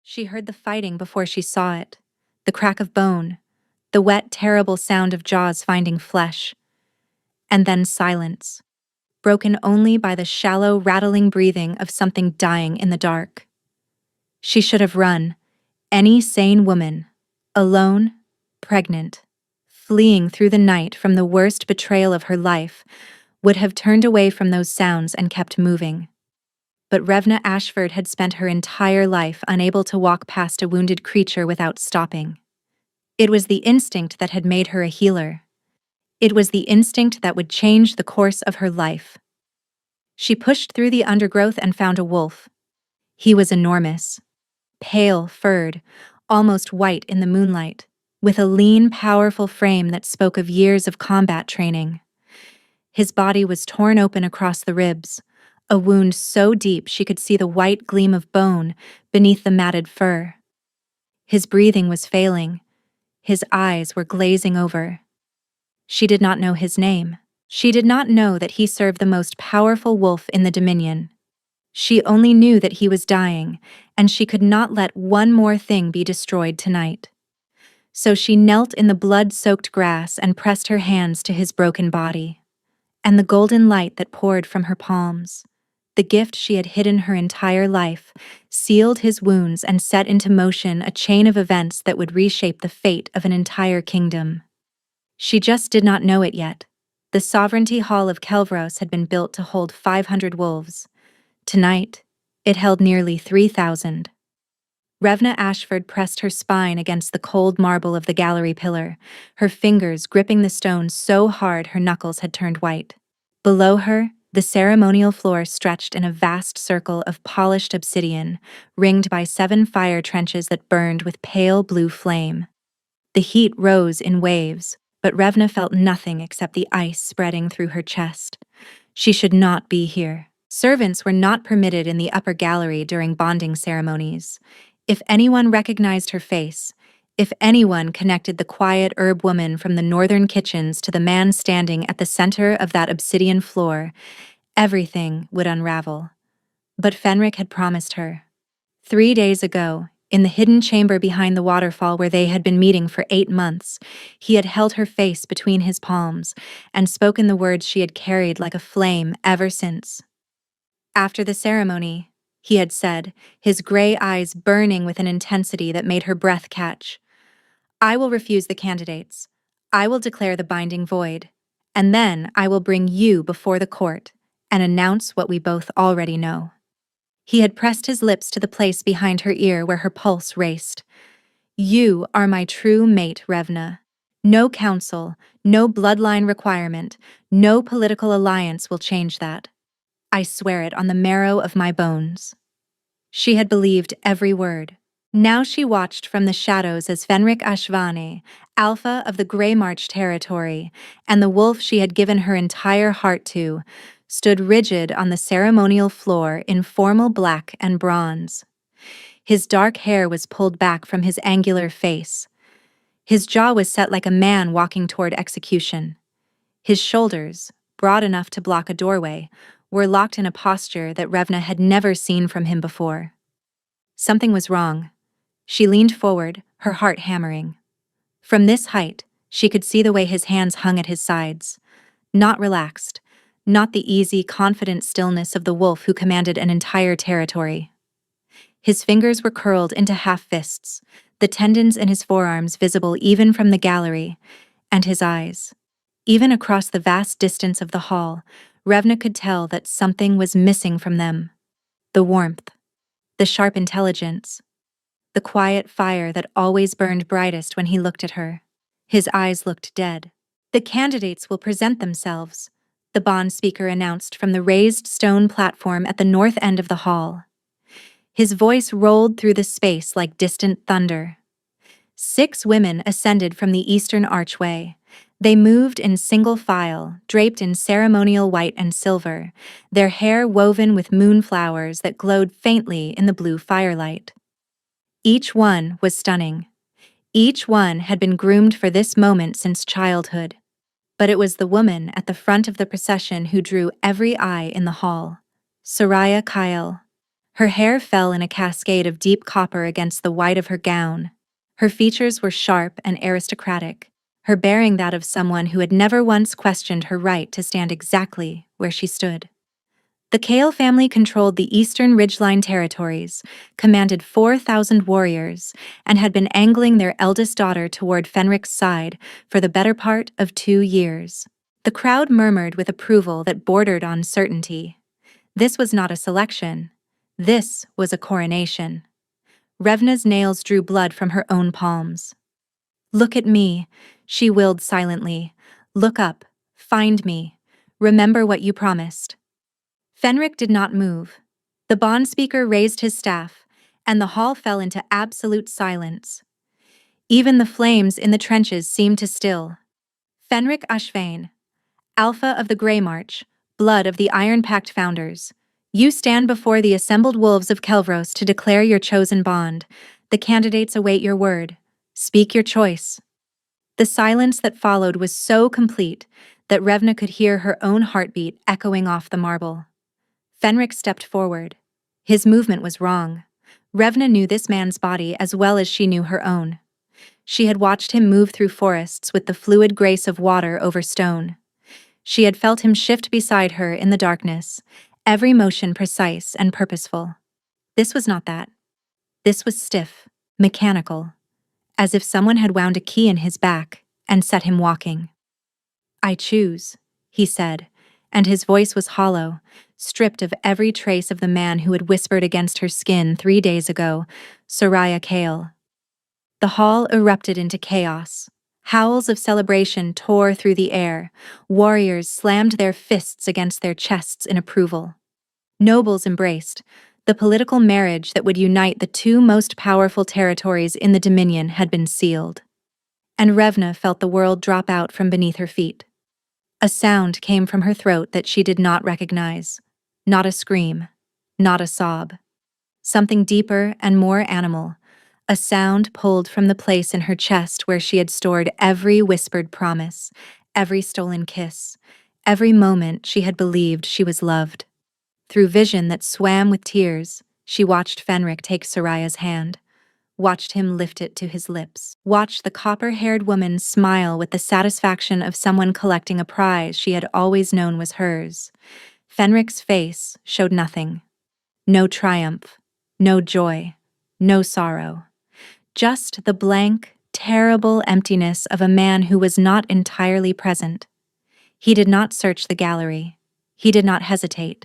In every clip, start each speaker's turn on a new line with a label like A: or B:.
A: She heard the fighting before she saw it, the crack of bone, the wet, terrible sound of jaws finding flesh, and then silence, broken only by the shallow, rattling breathing of something dying in the dark. She should have run. Any sane woman, alone, pregnant, fleeing through the night from the worst betrayal of her life, would have turned away from those sounds and kept moving. But Revna Ashford had spent her entire life unable to walk past a wounded creature without stopping. It was the instinct that had made her a healer. It was the instinct that would change the course of her life. She pushed through the undergrowth and found a wolf. He was enormous, pale, furred, almost white in the moonlight, with a lean, powerful frame that spoke of years of combat training. His body was torn open across the ribs, a wound so deep she could see the white gleam of bone beneath the matted fur. His breathing was failing. His eyes were glazing over. She did not know his name. She did not know that he served the most powerful wolf in the Dominion. She only knew that he was dying, and she could not let one more thing be destroyed tonight. So she knelt in the blood-soaked grass and pressed her hands to his broken body. And the golden light that poured from her palms, the gift she had hidden her entire life, sealed his wounds and set into motion a chain of events that would reshape the fate of an entire kingdom. She just did not know it yet. The Sovereignty Hall of Kelvros had been built to hold 500 wolves. Tonight, it held nearly 3,000. Revna Ashford pressed her spine against the cold marble of the gallery pillar, her fingers gripping the stone so hard her knuckles had turned white. Below her, the ceremonial floor stretched in a vast circle of polished obsidian, ringed by 7 fire trenches that burned with pale blue flame. The heat rose in waves, but Revna felt nothing except the ice spreading through her chest. She should not be here. Servants were not permitted in the upper gallery during bonding ceremonies. If anyone recognized her face, if anyone connected the quiet herb woman from the northern kitchens to the man standing at the center of that obsidian floor, everything would unravel. But Fenric had promised her. 3 days ago, in the hidden chamber behind the waterfall where they had been meeting for 8 months, he had held her face between his palms and spoken the words she had carried like a flame ever since. After the ceremony, he had said, his gray eyes burning with an intensity that made her breath catch, "I will refuse the candidates. I will declare the binding void. And then I will bring you before the court and announce what we both already know." He had pressed his lips to the place behind her ear where her pulse raced. "You are my true mate, Revna. No council, no bloodline requirement, no political alliance will change that. I swear it on the marrow of my bones." She had believed every word. Now she watched from the shadows as Fenric Ashvane, alpha of the Grey March territory, and the wolf she had given her entire heart to, stood rigid on the ceremonial floor in formal black and bronze. His dark hair was pulled back from his angular face. His jaw was set like a man walking toward execution. His shoulders, broad enough to block a doorway, were locked in a posture that Revna had never seen from him before. Something was wrong. She leaned forward, her heart hammering. From this height, she could see the way his hands hung at his sides. Not relaxed, not the easy, confident stillness of the wolf who commanded an entire territory. His fingers were curled into half-fists, the tendons in his forearms visible even from the gallery, and his eyes. Even across the vast distance of the hall, Revna could tell that something was missing from them. The warmth, the sharp intelligence, the quiet fire that always burned brightest when he looked at her. His eyes looked dead. "The candidates will present themselves," the bond speaker announced from the raised stone platform at the north end of the hall. His voice rolled through the space like distant thunder. 6 women ascended from the eastern archway. They moved in single file, draped in ceremonial white and silver, their hair woven with moonflowers that glowed faintly in the blue firelight. Each one was stunning. Each one had been groomed for this moment since childhood. But it was the woman at the front of the procession who drew every eye in the hall. Soraya Kyle. Her hair fell in a cascade of deep copper against the white of her gown. Her features were sharp and aristocratic, her bearing that of someone who had never once questioned her right to stand exactly where she stood. The Kale family controlled the eastern ridgeline territories, commanded 4,000 warriors, and had been angling their eldest daughter toward Fenric's side for the better part of 2 years. The crowd murmured with approval that bordered on certainty. This was not a selection. This was a coronation. Revna's nails drew blood from her own palms. "Look at me," she willed silently. "Look up. Find me. Remember what you promised." Fenric did not move. The bond speaker raised his staff, and the hall fell into absolute silence. Even the flames in the trenches seemed to still. "Fenric Ashvane, Alpha of the Grey March, blood of the Iron Pact founders, you stand before the assembled wolves of Kelvros to declare your chosen bond. The candidates await your word. Speak your choice." The silence that followed was so complete that Revna could hear her own heartbeat echoing off the marble. Fenric stepped forward. His movement was wrong. Revna knew this man's body as well as she knew her own. She had watched him move through forests with the fluid grace of water over stone. She had felt him shift beside her in the darkness, every motion precise and purposeful. This was not that. This was stiff, mechanical, as if someone had wound a key in his back and set him walking. "I choose," he said, and his voice was hollow, stripped of every trace of the man who had whispered against her skin 3 days ago, Soraya Kale. The hall erupted into chaos. Howls of celebration tore through the air. Warriors slammed their fists against their chests in approval. Nobles embraced. The political marriage that would unite the 2 most powerful territories in the Dominion had been sealed. And Revna felt the world drop out from beneath her feet. A sound came from her throat that she did not recognize. Not a scream. Not a sob. Something deeper and more animal. A sound pulled from the place in her chest where she had stored every whispered promise, every stolen kiss, every moment she had believed she was loved. Through vision that swam with tears, she watched Fenric take Soraya's hand, watched him lift it to his lips, watched the copper-haired woman smile with the satisfaction of someone collecting a prize she had always known was hers. Fenric's face showed nothing. No triumph, no joy, no sorrow. Just the blank, terrible emptiness of a man who was not entirely present. He did not search the gallery. He did not hesitate.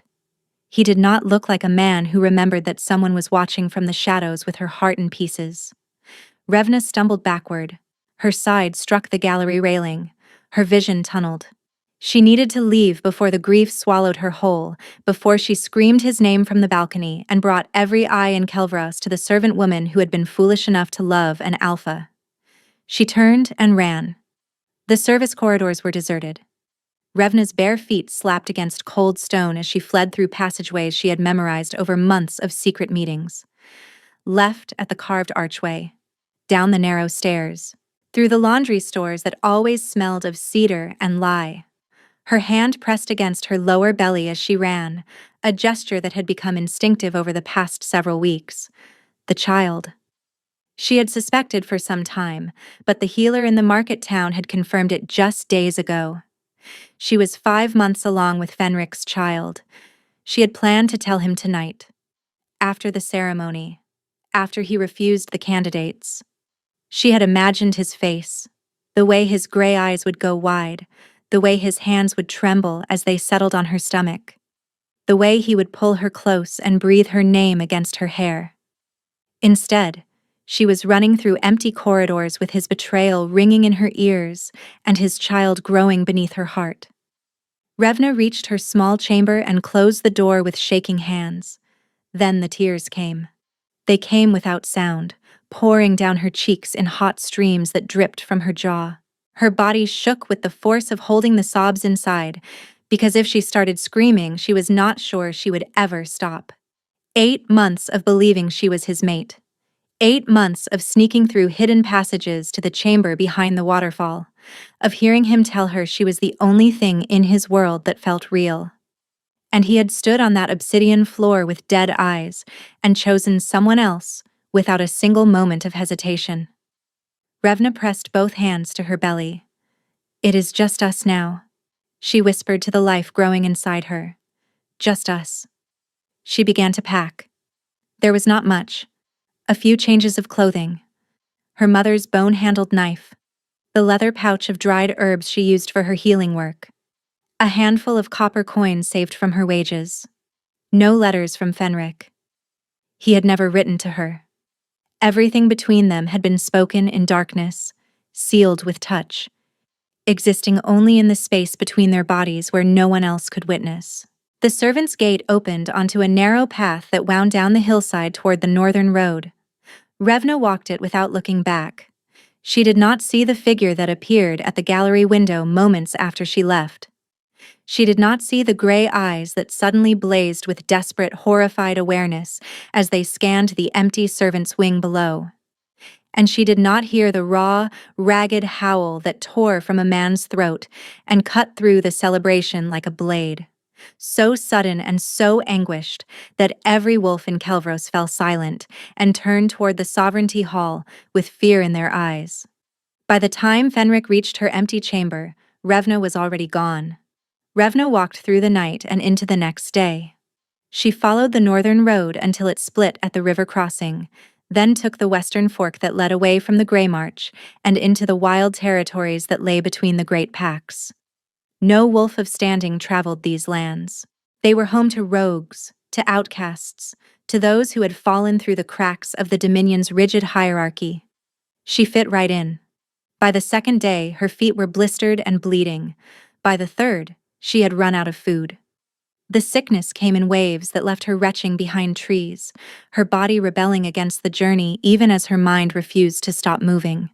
A: He did not look like a man who remembered that someone was watching from the shadows with her heart in pieces. Revna stumbled backward. Her side struck the gallery railing. Her vision tunneled. She needed to leave before the grief swallowed her whole, before she screamed his name from the balcony and brought every eye in Kelvros to the servant woman who had been foolish enough to love an alpha. She turned and ran. The service corridors were deserted. Revna's bare feet slapped against cold stone as she fled through passageways she had memorized over months of secret meetings. Left at the carved archway, down the narrow stairs, through the laundry stores that always smelled of cedar and lye. Her hand pressed against her lower belly as she ran, a gesture that had become instinctive over the past several weeks. The child. She had suspected for some time, but the healer in the market town had confirmed it just days ago. She was 5 months along with Fenric's child. She had planned to tell him tonight, after the ceremony, after he refused the candidates. She had imagined his face, the way his gray eyes would go wide, the way his hands would tremble as they settled on her stomach, the way he would pull her close and breathe her name against her hair. Instead, she was running through empty corridors with his betrayal ringing in her ears and his child growing beneath her heart. Revna reached her small chamber and closed the door with shaking hands. Then the tears came. They came without sound, pouring down her cheeks in hot streams that dripped from her jaw. Her body shook with the force of holding the sobs inside, because if she started screaming, she was not sure she would ever stop. 8 months of believing she was his mate. 8 months of sneaking through hidden passages to the chamber behind the waterfall, of hearing him tell her she was the only thing in his world that felt real. And he had stood on that obsidian floor with dead eyes and chosen someone else without a single moment of hesitation. Revna pressed both hands to her belly. "It is just us now," she whispered to the life growing inside her. "Just us." She began to pack. There was not much. A few changes of clothing. Her mother's bone-handled knife. The leather pouch of dried herbs she used for her healing work. A handful of copper coins saved from her wages. No letters from Fenric. He had never written to her. Everything between them had been spoken in darkness, sealed with touch, existing only in the space between their bodies where no one else could witness. The servant's gate opened onto a narrow path that wound down the hillside toward the northern road. Revna walked it without looking back. She did not see the figure that appeared at the gallery window moments after she left. She did not see the gray eyes that suddenly blazed with desperate, horrified awareness as they scanned the empty servant's wing below. And she did not hear the raw, ragged howl that tore from a man's throat and cut through the celebration like a blade. So sudden and so anguished that every wolf in Kelvros fell silent and turned toward the sovereignty hall with fear in their eyes. By the time Fenric reached her empty chamber, Revna was already gone. Revna walked through the night and into the next day. She followed the northern road until it split at the river crossing, then took the western fork that led away from the Grey March and into the wild territories that lay between the great packs. No wolf of standing traveled these lands. They were home to rogues, to outcasts, to those who had fallen through the cracks of the Dominion's rigid hierarchy. She fit right in. By the second day, her feet were blistered and bleeding. By the third, she had run out of food. The sickness came in waves that left her retching behind trees, her body rebelling against the journey even as her mind refused to stop moving.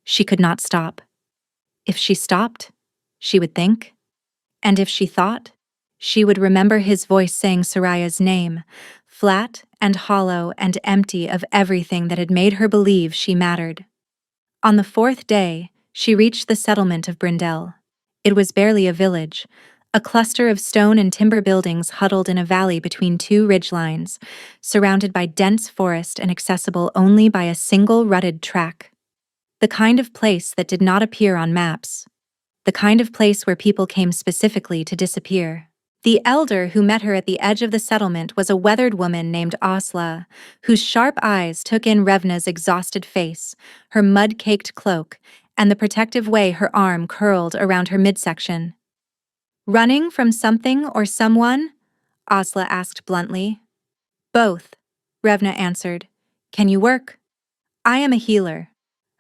A: She could not stop. If she stopped, she would think. And if she thought, she would remember his voice saying Soraya's name, flat and hollow and empty of everything that had made her believe she mattered. On the fourth day, she reached the settlement of Brindel. It was barely a village, a cluster of stone and timber buildings huddled in a valley between two ridgelines, surrounded by dense forest and accessible only by a single rutted track. The kind of place that did not appear on maps. The kind of place where people came specifically to disappear. The elder who met her at the edge of the settlement was a weathered woman named Asla, whose sharp eyes took in Revna's exhausted face, her mud-caked cloak, and the protective way her arm curled around her midsection. "Running from something or someone?" Asla asked bluntly. "Both," Revna answered. "Can you work?" "I am a healer.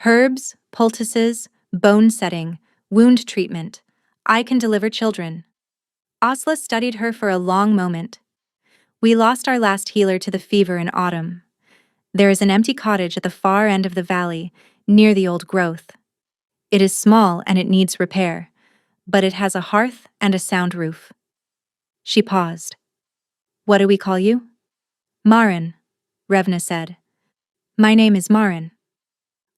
A: Herbs, poultices, bone setting, wound treatment. I can deliver children." Asla studied her for a long moment. "We lost our last healer to the fever in autumn. There is an empty cottage at the far end of the valley, near the old growth. It is small and it needs repair, but it has a hearth and a sound roof." She paused. "What do we call you?" "Marin," Revna said. "My name is Marin."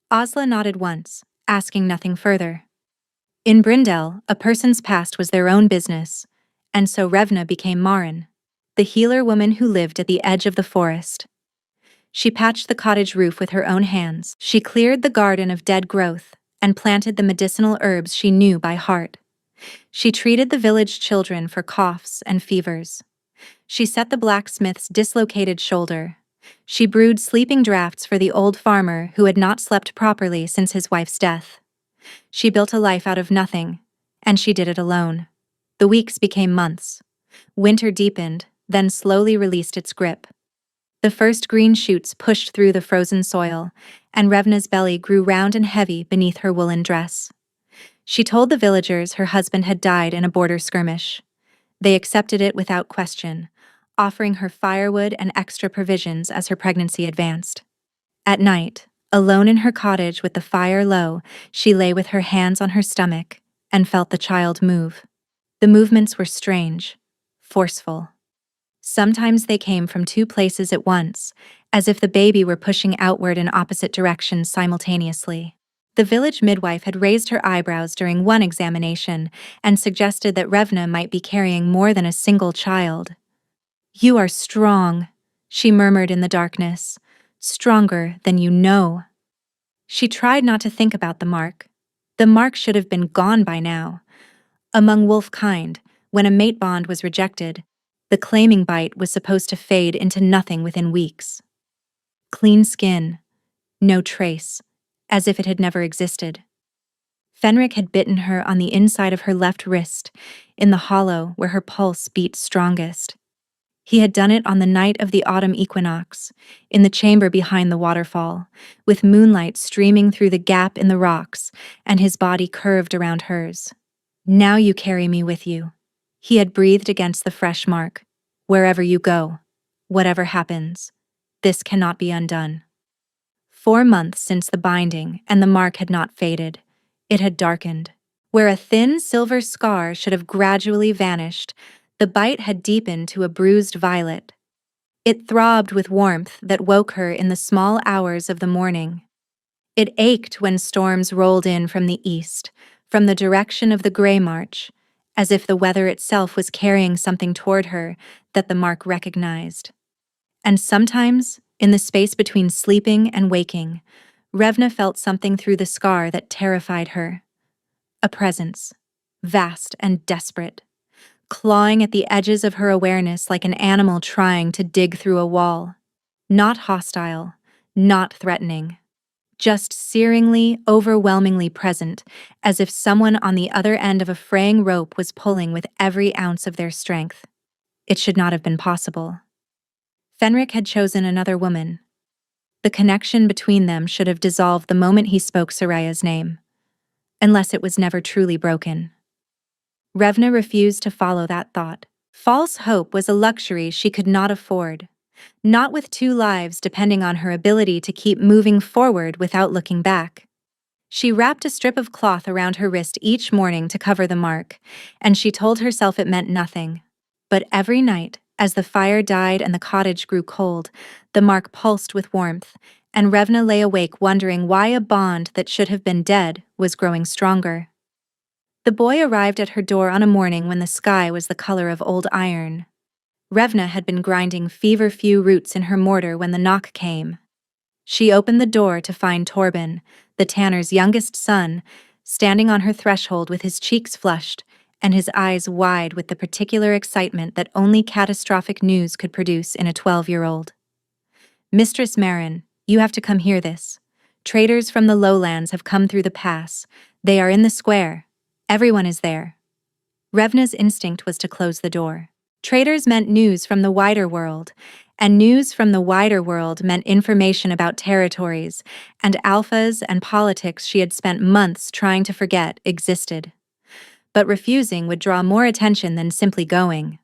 A: Asla nodded once, asking nothing further. In Brindel, a person's past was their own business, and so Revna became Marin, the healer woman who lived at the edge of the forest. She patched the cottage roof with her own hands. She cleared the garden of dead growth and planted the medicinal herbs she knew by heart. She treated the village children for coughs and fevers. She set the blacksmith's dislocated shoulder. She brewed sleeping draughts for the old farmer who had not slept properly since his wife's death. She built a life out of nothing, and she did it alone. The weeks became months. Winter deepened, then slowly released its grip. The first green shoots pushed through the frozen soil, and Revna's belly grew round and heavy beneath her woolen dress. She told the villagers her husband had died in a border skirmish. They accepted it without question, offering her firewood and extra provisions as her pregnancy advanced. At night, alone in her cottage with the fire low, she lay with her hands on her stomach and felt the child move. The movements were strange, forceful. Sometimes they came from two places at once, as if the baby were pushing outward in opposite directions simultaneously. The village midwife had raised her eyebrows during one examination and suggested that Revna might be carrying more than a single child. "You are strong," she murmured in the darkness. "Stronger than you know." She tried not to think about the mark. The mark should have been gone by now. Among wolf kind, when a mate bond was rejected, the claiming bite was supposed to fade into nothing within weeks. Clean skin, no trace, as if it had never existed. Fenric had bitten her on the inside of her left wrist, in the hollow where her pulse beat strongest. He had done it on the night of the autumn equinox, in the chamber behind the waterfall, with moonlight streaming through the gap in the rocks and his body curved around hers. "Now you carry me with you," he had breathed against the fresh mark. "Wherever you go, whatever happens, this cannot be undone." 4 months since the binding, and the mark had not faded. It had darkened. Where a thin silver scar should have gradually vanished, the bite had deepened to a bruised violet. It throbbed with warmth that woke her in the small hours of the morning. It ached when storms rolled in from the east, from the direction of the Grey March, as if the weather itself was carrying something toward her that the mark recognized. And sometimes, in the space between sleeping and waking, Revna felt something through the scar that terrified her. A presence, vast and desperate, clawing at the edges of her awareness like an animal trying to dig through a wall. Not hostile, not threatening, just searingly, overwhelmingly present, as if someone on the other end of a fraying rope was pulling with every ounce of their strength. It should not have been possible. Fenric had chosen another woman. The connection between them should have dissolved the moment he spoke Soraya's name, unless it was never truly broken. Revna refused to follow that thought. False hope was a luxury she could not afford, not with 2 lives depending on her ability to keep moving forward without looking back. She wrapped a strip of cloth around her wrist each morning to cover the mark, and she told herself it meant nothing. But every night, as the fire died and the cottage grew cold, the mark pulsed with warmth, and Revna lay awake wondering why a bond that should have been dead was growing stronger. The boy arrived at her door on a morning when the sky was the color of old iron. Revna had been grinding fever-few roots in her mortar when the knock came. She opened the door to find Torben, the tanner's youngest son, standing on her threshold with his cheeks flushed and his eyes wide with the particular excitement that only catastrophic news could produce in a 12-year-old. "Mistress Marin, you have to come hear this. Traders from the lowlands have come through the pass. They are in the square. Everyone is there." Revna's instinct was to close the door. Traders meant news from the wider world, and news from the wider world meant information about territories and alphas and politics she had spent months trying to forget existed. But refusing would draw more attention than simply going.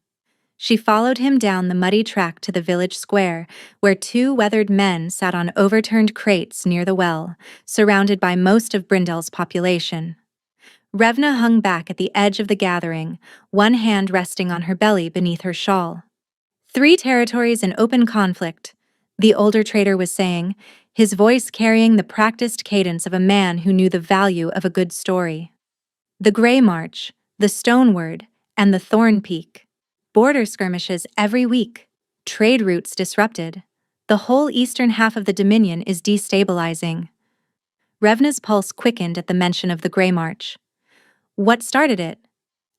A: She followed him down the muddy track to the village square, where 2 weathered men sat on overturned crates near the well, surrounded by most of Brindel's population. Revna hung back at the edge of the gathering, one hand resting on her belly beneath her shawl. 3 territories in open conflict, the older trader was saying, his voice carrying the practiced cadence of a man who knew the value of a good story. The Grey March, the Stoneward, and the Thorn Peak. Border skirmishes every week. Trade routes disrupted. The whole eastern half of the Dominion is destabilizing. Revna's pulse quickened at the mention of the Grey March. "What started it?"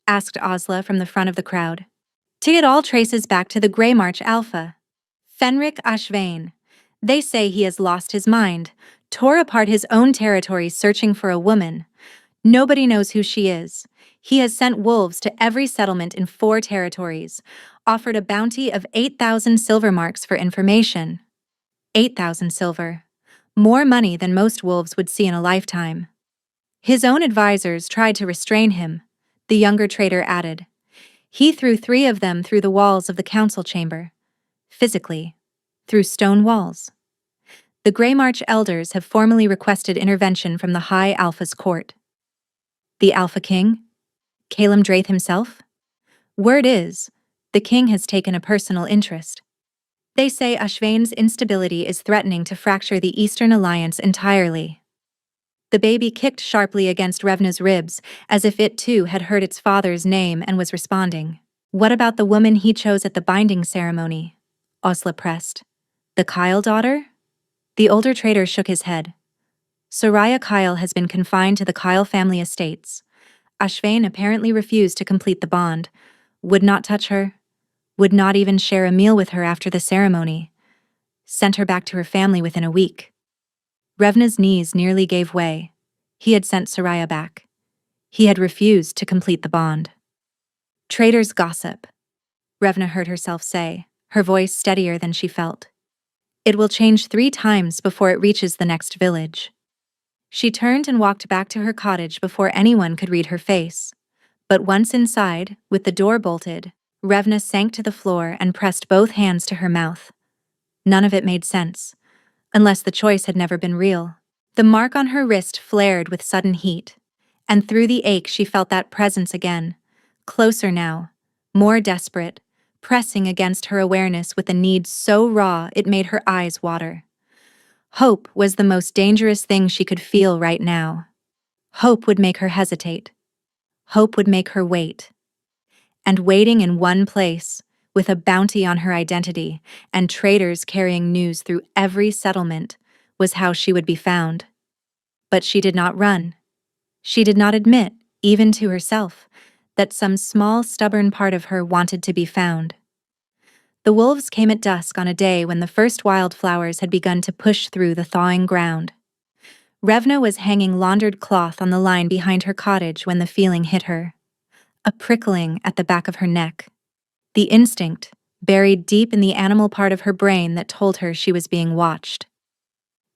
A: asked Osla from the front of the crowd. "It all traces back to the Grey March Alpha. Fenric Ashvain. They say he has lost his mind, tore apart his own territory searching for a woman. Nobody knows who she is. He has sent wolves to every settlement in 4 territories, offered a bounty of 8,000 silver marks for information. 8,000 silver. More money than most wolves would see in a lifetime. His own advisors tried to restrain him," the younger trader added. "He threw 3 of them through the walls of the council chamber. Physically, through stone walls. The Grey March elders have formally requested intervention from the High Alpha's court." "The Alpha King? Calum Draith himself?" "Word is, the king has taken a personal interest. They say Ashvain's instability is threatening to fracture the Eastern Alliance entirely." The baby kicked sharply against Revna's ribs, as if it too had heard its father's name and was responding. What about the woman he chose at the binding ceremony? Osla pressed. The Kyle daughter? The older trader shook his head. Soraya Kyle has been confined to the Kyle family estates. Ashvain apparently refused to complete the bond, would not touch her, would not even share a meal with her after the ceremony. Sent her back to her family within a week. Revna's knees nearly gave way. He had sent Soraya back. He had refused to complete the bond. Traitors gossip, Revna heard herself say, her voice steadier than she felt. It will change 3 times before it reaches the next village. She turned and walked back to her cottage before anyone could read her face. But once inside, with the door bolted, Revna sank to the floor and pressed both hands to her mouth. None of it made sense, unless the choice had never been real. The mark on her wrist flared with sudden heat, and through the ache she felt that presence again, closer now, more desperate, pressing against her awareness with a need so raw it made her eyes water. Hope was the most dangerous thing she could feel right now. Hope would make her hesitate. Hope would make her wait. And waiting in one place, with a bounty on her identity and traders carrying news through every settlement, was how she would be found. But she did not run. She did not admit, even to herself, that some small, stubborn part of her wanted to be found. The wolves came at dusk on a day when the first wildflowers had begun to push through the thawing ground. Revna was hanging laundered cloth on the line behind her cottage when the feeling hit her. A prickling at the back of her neck. The instinct, buried deep in the animal part of her brain that told her she was being watched.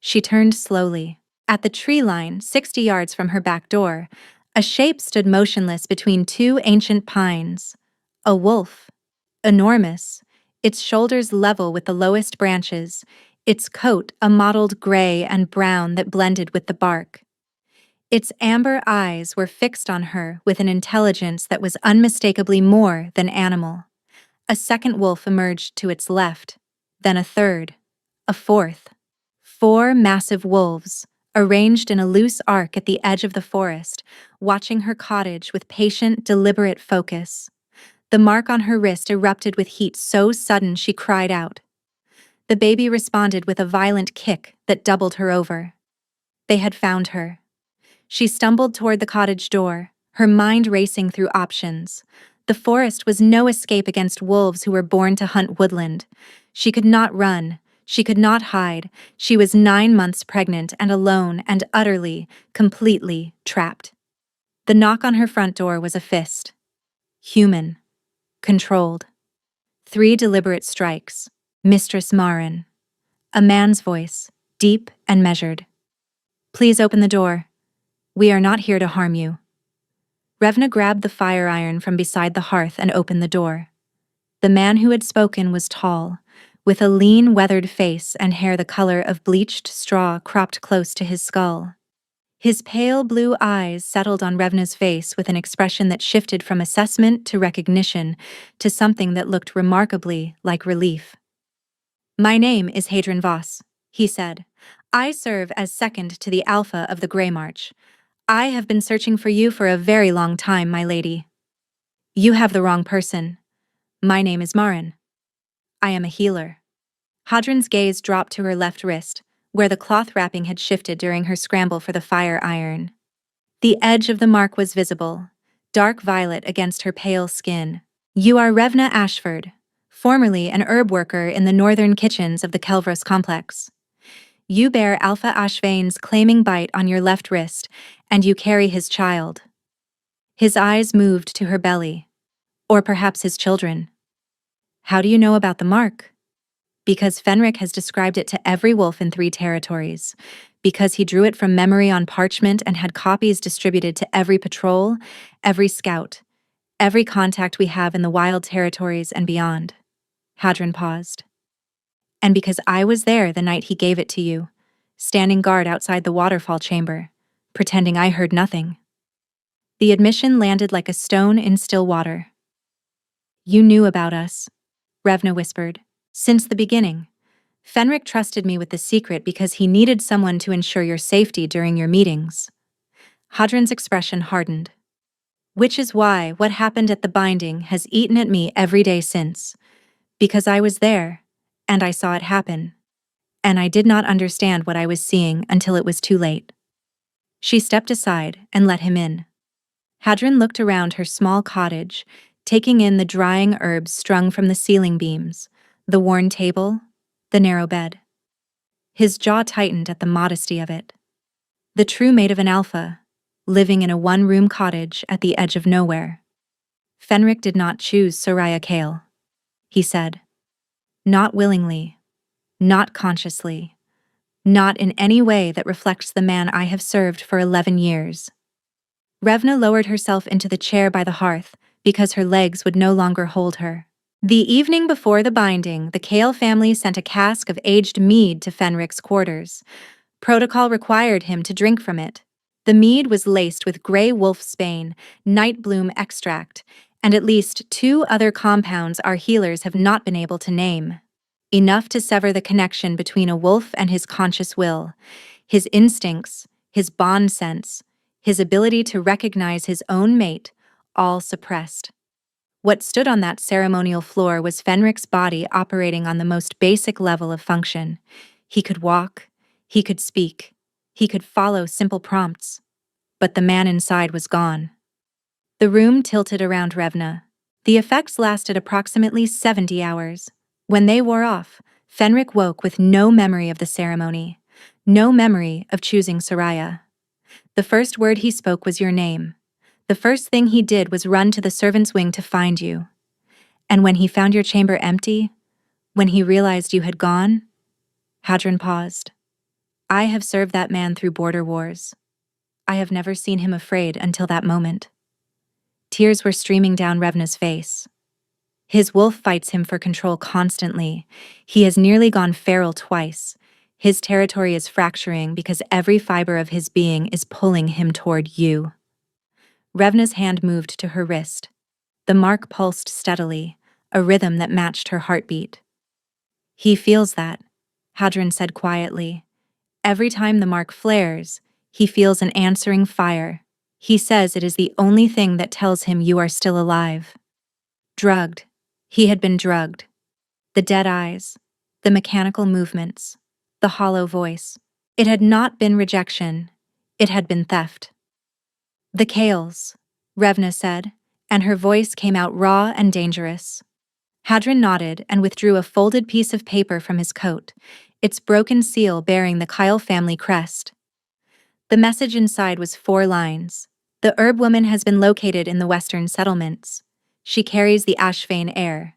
A: She turned slowly. At the tree line, 60 yards from her back door, a shape stood motionless between 2 ancient pines. A wolf. Enormous, its shoulders level with the lowest branches, its coat a mottled gray and brown that blended with the bark. Its amber eyes were fixed on her with an intelligence that was unmistakably more than animal. A second wolf emerged to its left, then a third, a fourth. 4 massive wolves, arranged in a loose arc at the edge of the forest, watching her cottage with patient, deliberate focus. The mark on her wrist erupted with heat so sudden she cried out. The baby responded with a violent kick that doubled her over. They had found her. She stumbled toward the cottage door, her mind racing through options. The forest was no escape against wolves who were born to hunt woodland. She could not run. She could not hide. She was 9 months pregnant and alone and utterly, completely trapped. The knock on her front door was a fist. Human. Controlled. 3 deliberate strikes. Mistress Marin. A man's voice, deep and measured. Please open the door. We are not here to harm you. Revna grabbed the fire iron from beside the hearth and opened the door. The man who had spoken was tall, with a lean, weathered face and hair the color of bleached straw cropped close to his skull. His pale blue eyes settled on Revna's face with an expression that shifted from assessment to recognition to something that looked remarkably like relief. My name is Hadron Voss, he said. I serve as second to the Alpha of the Grey March. I have been searching for you for a very long time, my lady. You have the wrong person. My name is Marin. I am a healer. Hadron's gaze dropped to her left wrist, where the cloth wrapping had shifted during her scramble for the fire iron. The edge of the mark was visible, dark violet against her pale skin. You are Revna Ashford, formerly an herb worker in the northern kitchens of the Kelvros complex. You bear Alpha Ashvain's claiming bite on your left wrist, and you carry his child. His eyes moved to her belly. Or perhaps his children. How do you know about the mark? Because Fenric has described it to every wolf in 3 territories. Because he drew it from memory on parchment and had copies distributed to every patrol, every scout, every contact we have in the wild territories and beyond. Hadron paused. And because I was there the night he gave it to you, standing guard outside the waterfall chamber, pretending I heard nothing. The admission landed like a stone in still water. You knew about us, Revna whispered. Since the beginning. Fenric trusted me with the secret because he needed someone to ensure your safety during your meetings. Hadrin's expression hardened. Which is why what happened at the binding has eaten at me every day since. Because I was there, and I saw it happen. And I did not understand what I was seeing until it was too late. She stepped aside and let him in. Hadrin looked around her small cottage, taking in the drying herbs strung from the ceiling beams, the worn table, the narrow bed. His jaw tightened at the modesty of it. The true mate of an alpha, living in a one-room cottage at the edge of nowhere. Fenric did not choose Soraya Kale, he said. Not willingly, not consciously, not in any way that reflects the man I have served for 11 years. Revna lowered herself into the chair by the hearth because her legs would no longer hold her. The evening before the binding, the Kale family sent a cask of aged mead to Fenric's quarters. Protocol required him to drink from it. The mead was laced with grey wolfsbane, night bloom extract, and at least 2 other compounds our healers have not been able to name. Enough to sever the connection between a wolf and his conscious will, his instincts, his bond sense, his ability to recognize his own mate, all suppressed. What stood on that ceremonial floor was Fenric's body operating on the most basic level of function. He could walk, he could speak, he could follow simple prompts. But the man inside was gone. The room tilted around Revna. The effects lasted approximately 70 hours. When they wore off, Fenric woke with no memory of the ceremony, no memory of choosing Soraya. The first word he spoke was your name. The first thing he did was run to the servants' wing to find you. And when he found your chamber empty, when he realized you had gone, Hadrin paused. I have served that man through border wars. I have never seen him afraid until that moment. Tears were streaming down Revna's face. His wolf fights him for control constantly. He has nearly gone feral twice. His territory is fracturing because every fiber of his being is pulling him toward you. Revna's hand moved to her wrist. The mark pulsed steadily, a rhythm that matched her heartbeat. He feels that, Hadrin said quietly. Every time the mark flares, he feels an answering fire. He says it is the only thing that tells him you are still alive. Drugged. He had been drugged. The dead eyes, the mechanical movements, the hollow voice. It had not been rejection. It had been theft. The Kales, Revna said, and her voice came out raw and dangerous. Hadrin nodded and withdrew a folded piece of paper from his coat, its broken seal bearing the Kyle family crest. The message inside was 4 lines. The herb woman has been located in the western settlements. She carries the Ashvane heir.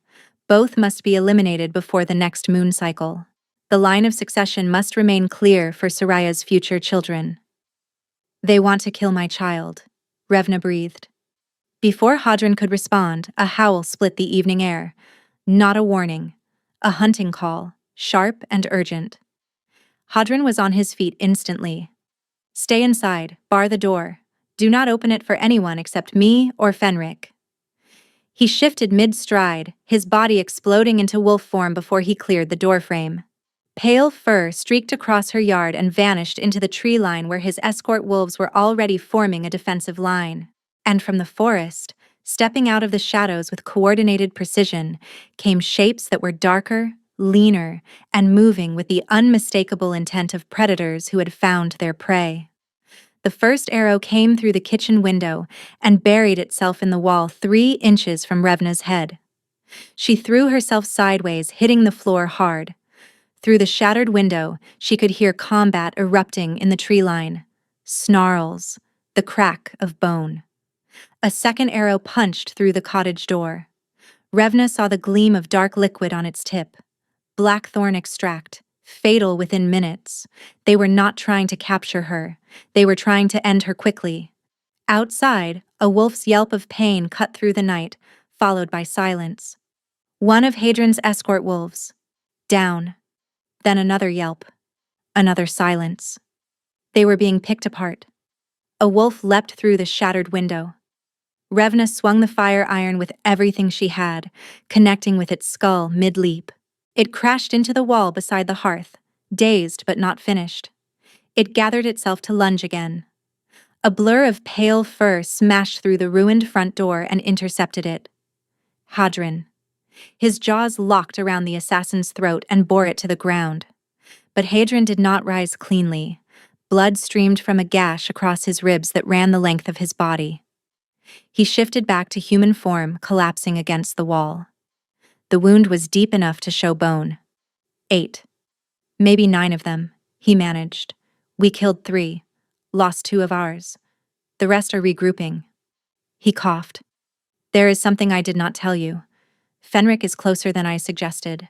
A: Both must be eliminated before the next moon cycle. The line of succession must remain clear for Soraya's future children. They want to kill my child, Revna breathed. Before Hadrin could respond, a howl split the evening air. Not a warning. A hunting call, sharp and urgent. Hadrin was on his feet instantly. Stay inside, bar the door. Do not open it for anyone except me or Fenric. He shifted mid-stride, his body exploding into wolf form before he cleared the doorframe. Pale fur streaked across her yard and vanished into the tree line where his escort wolves were already forming a defensive line. And from the forest, stepping out of the shadows with coordinated precision, came shapes that were darker, leaner, and moving with the unmistakable intent of predators who had found their prey. The first arrow came through the kitchen window and buried itself in the wall 3 inches from Revna's head. She threw herself sideways, hitting the floor hard. Through the shattered window, she could hear combat erupting in the tree line. Snarls, the crack of bone. A second arrow punched through the cottage door. Revna saw the gleam of dark liquid on its tip. Blackthorn extract, fatal within minutes. They were not trying to capture her. They were trying to end her quickly. Outside, a wolf's yelp of pain cut through the night, followed by silence. One of Hadrin's escort wolves. Down. Then another yelp. Another silence. They were being picked apart. A wolf leapt through the shattered window. Revna swung the fire iron with everything she had, connecting with its skull mid-leap. It crashed into the wall beside the hearth, dazed but not finished. It gathered itself to lunge again. A blur of pale fur smashed through the ruined front door and intercepted it. Hadron. His jaws locked around the assassin's throat and bore it to the ground. But Hadron did not rise cleanly. Blood streamed from a gash across his ribs that ran the length of his body. He shifted back to human form, collapsing against the wall. The wound was deep enough to show bone. 8. Maybe 9 of them, he managed. We killed 3. Lost 2 of ours. The rest are regrouping. He coughed. There is something I did not tell you. Fenric is closer than I suggested.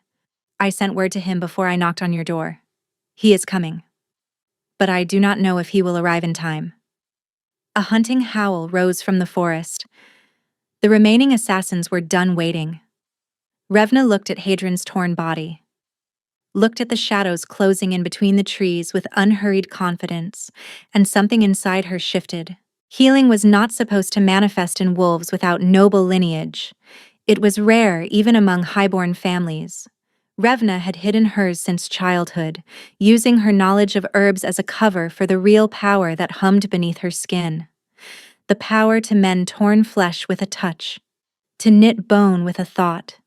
A: I sent word to him before I knocked on your door. He is coming. But I do not know if he will arrive in time. A hunting howl rose from the forest. The remaining assassins were done waiting. Revna looked at Hadron's torn body. Looked at the shadows closing in between the trees with unhurried confidence, and something inside her shifted. Healing was not supposed to manifest in wolves without noble lineage. It was rare even among highborn families. Revna had hidden hers since childhood, using her knowledge of herbs as a cover for the real power that hummed beneath her skin. The power to mend torn flesh with a touch, to knit bone with a thought,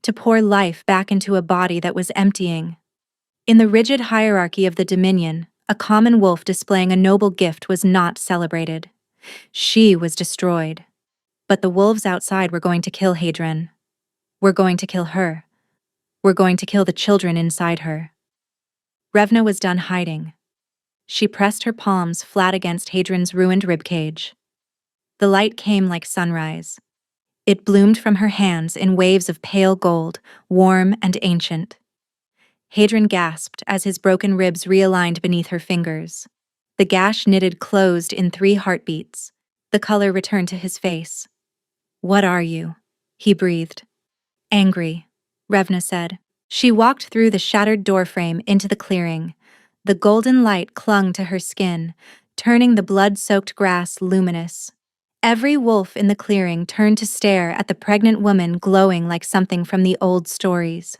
A: to pour life back into a body that was emptying. In the rigid hierarchy of the Dominion, a common wolf displaying a noble gift was not celebrated. She was destroyed. But the wolves outside were going to kill Hadron. Were going to kill her. Were going to kill the children inside her. Revna was done hiding. She pressed her palms flat against Hadron's ruined ribcage. The light came like sunrise. It bloomed from her hands in waves of pale gold, warm and ancient. Hadron gasped as his broken ribs realigned beneath her fingers. The gash knitted closed in 3 heartbeats. The color returned to his face. "What are you?" he breathed. "Angry," Revna said. She walked through the shattered doorframe into the clearing. The golden light clung to her skin, turning the blood-soaked grass luminous. Every wolf in the clearing turned to stare at the pregnant woman glowing like something from the old stories.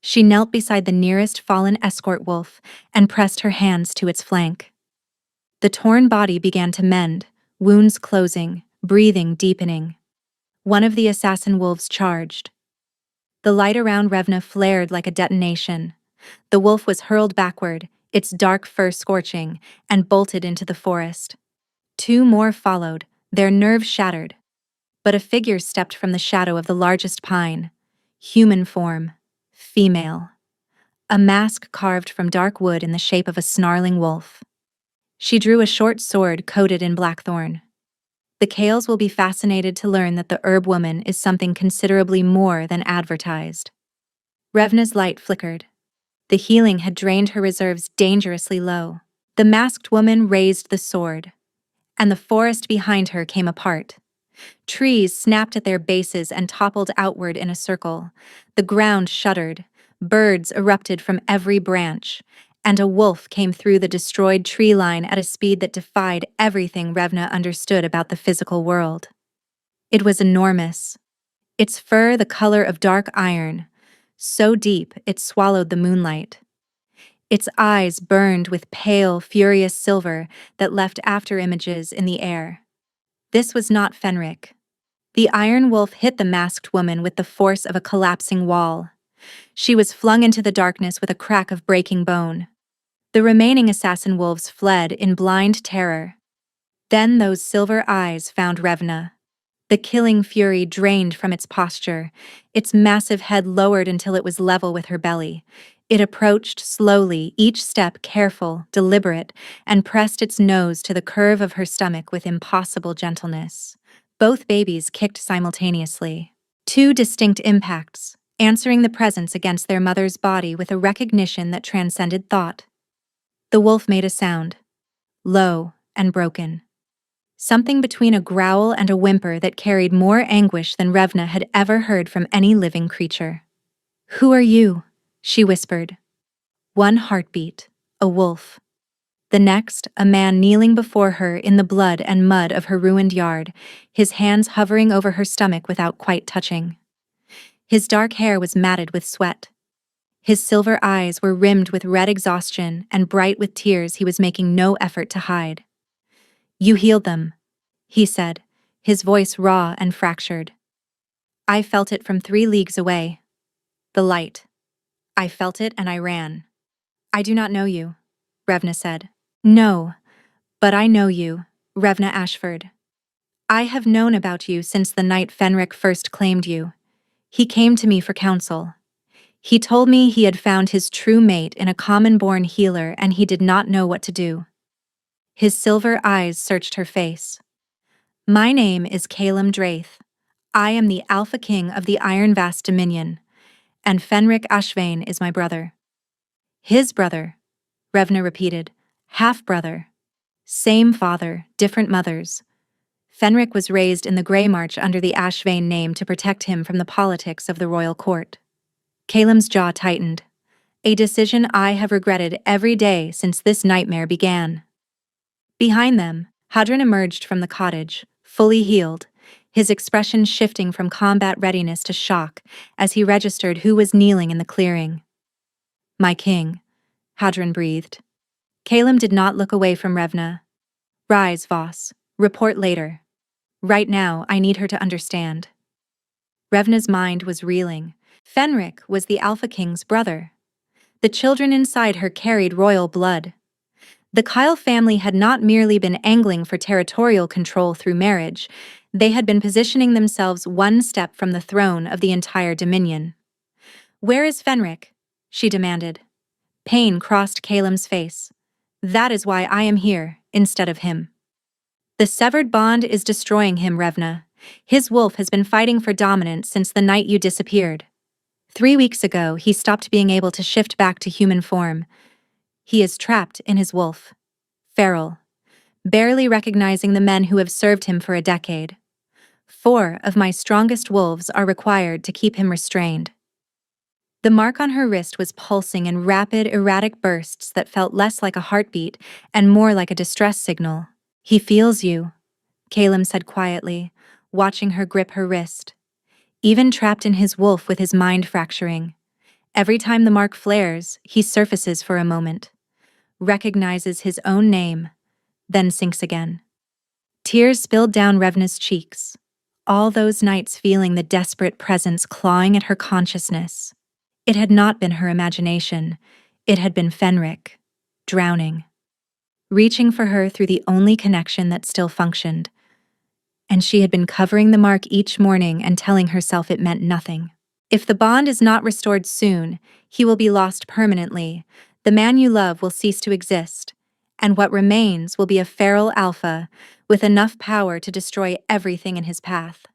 A: She knelt beside the nearest fallen escort wolf and pressed her hands to its flank. The torn body began to mend, wounds closing, breathing deepening. One of the assassin wolves charged. The light around Revna flared like a detonation. The wolf was hurled backward, its dark fur scorching, and bolted into the forest. 2 more followed, their nerves shattered. But a figure stepped from the shadow of the largest pine. Human form. Female. A mask carved from dark wood in the shape of a snarling wolf. She drew a short sword coated in blackthorn. The Kales will be fascinated to learn that the herb woman is something considerably more than advertised. Revna's light flickered. The healing had drained her reserves dangerously low. The masked woman raised the sword, and the forest behind her came apart. Trees snapped at their bases and toppled outward in a circle. The ground shuddered. Birds erupted from every branch, and a wolf came through the destroyed tree line at a speed that defied everything Revna understood about the physical world. It was enormous. Its fur the color of dark iron, so deep it swallowed the moonlight. Its eyes burned with pale, furious silver that left afterimages in the air. This was not Fenric. The iron wolf hit the masked woman with the force of a collapsing wall. She was flung into the darkness with a crack of breaking bone. The remaining assassin wolves fled in blind terror. Then those silver eyes found Revna. The killing fury drained from its posture, its massive head lowered until it was level with her belly. It approached slowly, each step careful, deliberate, and pressed its nose to the curve of her stomach with impossible gentleness. Both babies kicked simultaneously. 2 distinct impacts, answering the presence against their mother's body with a recognition that transcended thought. The wolf made a sound, low and broken. Something between a growl and a whimper that carried more anguish than Revna had ever heard from any living creature. "Who are you?" she whispered. 1 heartbeat, a wolf. The next, a man kneeling before her in the blood and mud of her ruined yard, his hands hovering over her stomach without quite touching. His dark hair was matted with sweat. His silver eyes were rimmed with red exhaustion and bright with tears he was making no effort to hide. "You healed them," he said, his voice raw and fractured. "I felt it from 3 leagues away. The light. I felt it and I ran." "I do not know you," Revna said. "No, but I know you, Revna Ashford. I have known about you since the night Fenric first claimed you. He came to me for counsel. He told me he had found his true mate in a common-born healer and he did not know what to do." His silver eyes searched her face. "My name is Calum Draith. I am the Alpha King of the Iron Vast Dominion, and Fenric Ashvain is my brother." "His brother," Revna repeated. "Half-brother. Same father, different mothers." Fenric was raised in the Grey March under the Ashvain name to protect him from the politics of the royal court. Calum's jaw tightened. "A decision I have regretted every day since this nightmare began." Behind them, Hadron emerged from the cottage, fully healed, his expression shifting from combat readiness to shock as he registered who was kneeling in the clearing. "My king," Hadron breathed. Calum did not look away from Revna. "Rise, Voss. Report later. Right now, I need her to understand." Revna's mind was reeling. Fenric was the Alpha King's brother. The children inside her carried royal blood. The Kyle family had not merely been angling for territorial control through marriage, they had been positioning themselves one step from the throne of the entire dominion. "Where is Fenric?" she demanded. Pain crossed Calum's face. "That is why I am here, instead of him. The severed bond is destroying him, Revna. His wolf has been fighting for dominance since the night you disappeared. 3 weeks ago, he stopped being able to shift back to human form. He is trapped in his wolf. Feral. Barely recognizing the men who have served him for a decade. 4 of my strongest wolves are required to keep him restrained." The mark on her wrist was pulsing in rapid, erratic bursts that felt less like a heartbeat and more like a distress signal. "He feels you," Calum said quietly, watching her grip her wrist. "Even trapped in his wolf with his mind fracturing. Every time the mark flares, he surfaces for a moment, recognizes his own name, then sinks again." Tears spilled down Revna's cheeks, all those nights feeling the desperate presence clawing at her consciousness. It had not been her imagination, it had been Fenric, drowning, reaching for her through the only connection that still functioned. And she had been covering the mark each morning and telling herself it meant nothing. If the bond is not restored soon, he will be lost permanently, the man you love will cease to exist, and what remains will be a feral alpha with enough power to destroy everything in his path.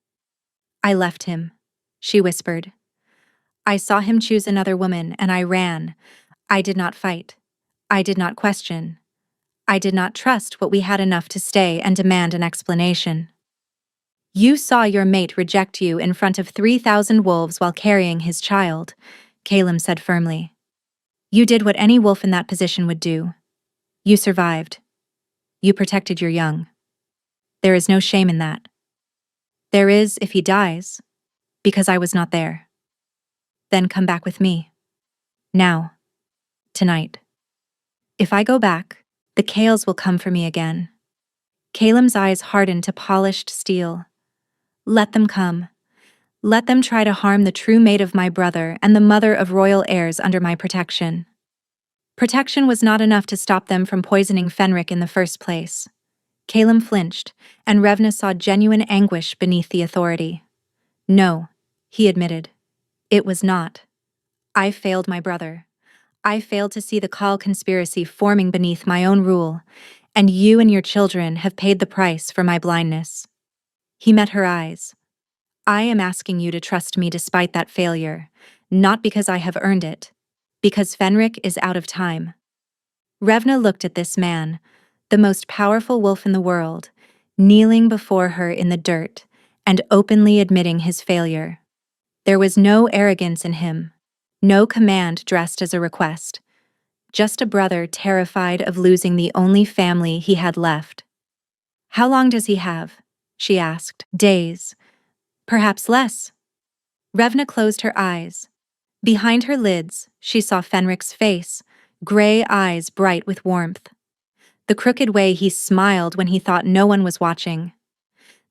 A: "I left him," she whispered. "I saw him choose another woman and I ran. I did not fight. I did not question. I did not trust what we had enough to stay and demand an explanation." "You saw your mate reject you in front of 3,000 wolves while carrying his child," Calum said firmly. "You did what any wolf in that position would do. You survived. You protected your young. There is no shame in that. There is if he dies, because I was not there. Then come back with me. Now. Tonight. If I go back, the Kales will come for me again." Calum's eyes hardened to polished steel. "Let them come. Let them try to harm the true mate of my brother and the mother of royal heirs under my protection." Protection was not enough to stop them from poisoning Fenric in the first place. Calum flinched, and Revna saw genuine anguish beneath the authority. "No," he admitted. "It was not. I failed my brother. I failed to see the Khal conspiracy forming beneath my own rule, and you and your children have paid the price for my blindness." He met her eyes. "I am asking you to trust me despite that failure, not because I have earned it, because Fenric is out of time." Revna looked at this man, the most powerful wolf in the world, kneeling before her in the dirt and openly admitting his failure. There was no arrogance in him, no command dressed as a request, just a brother terrified of losing the only family he had left. "How long does he have?" she asked. "Days. Perhaps less." Revna closed her eyes. Behind her lids, she saw Fenric's face, gray eyes bright with warmth. The crooked way he smiled when he thought no one was watching.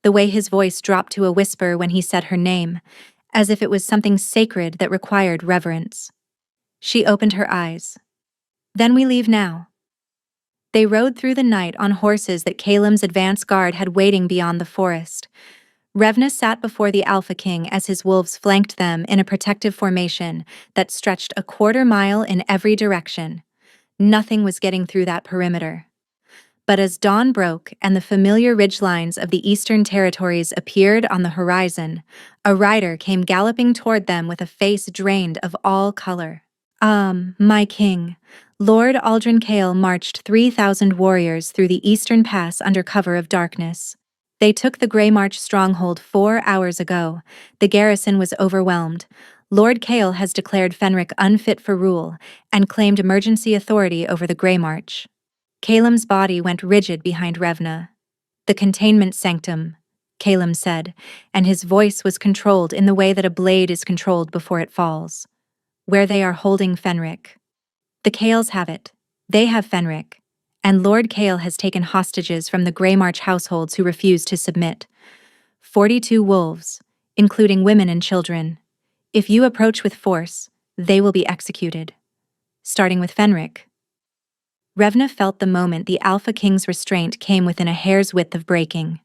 A: The way his voice dropped to a whisper when he said her name, as if it was something sacred that required reverence. She opened her eyes. Then we leave now. They rode through the night on horses that Calem's advance guard had waiting beyond the forest. Revna sat before the Alpha King as his wolves flanked them in a protective formation that stretched a quarter-mile in every direction. Nothing was getting through that perimeter. But as dawn broke and the familiar ridgelines of the eastern territories appeared on the horizon, a rider came galloping toward them with a face drained of all color. My king. Lord Aldrin Kale marched 3,000 warriors through the eastern pass under cover of darkness. They took the Grey March stronghold 4 hours ago. The garrison was overwhelmed. Lord Kale has declared Fenric unfit for rule and claimed emergency authority over the Grey March. Calem's body went rigid behind Revna. The containment sanctum, Calem said, and his voice was controlled in the way that a blade is controlled before it falls. Where they are holding Fenric. The Kales have it. They have Fenric. And Lord Kale has taken hostages from the Grey March households who refuse to submit. 42 wolves, including women and children. If you approach with force, they will be executed. Starting with Fenric. Revna felt the moment the Alpha King's restraint came within a hair's width of breaking.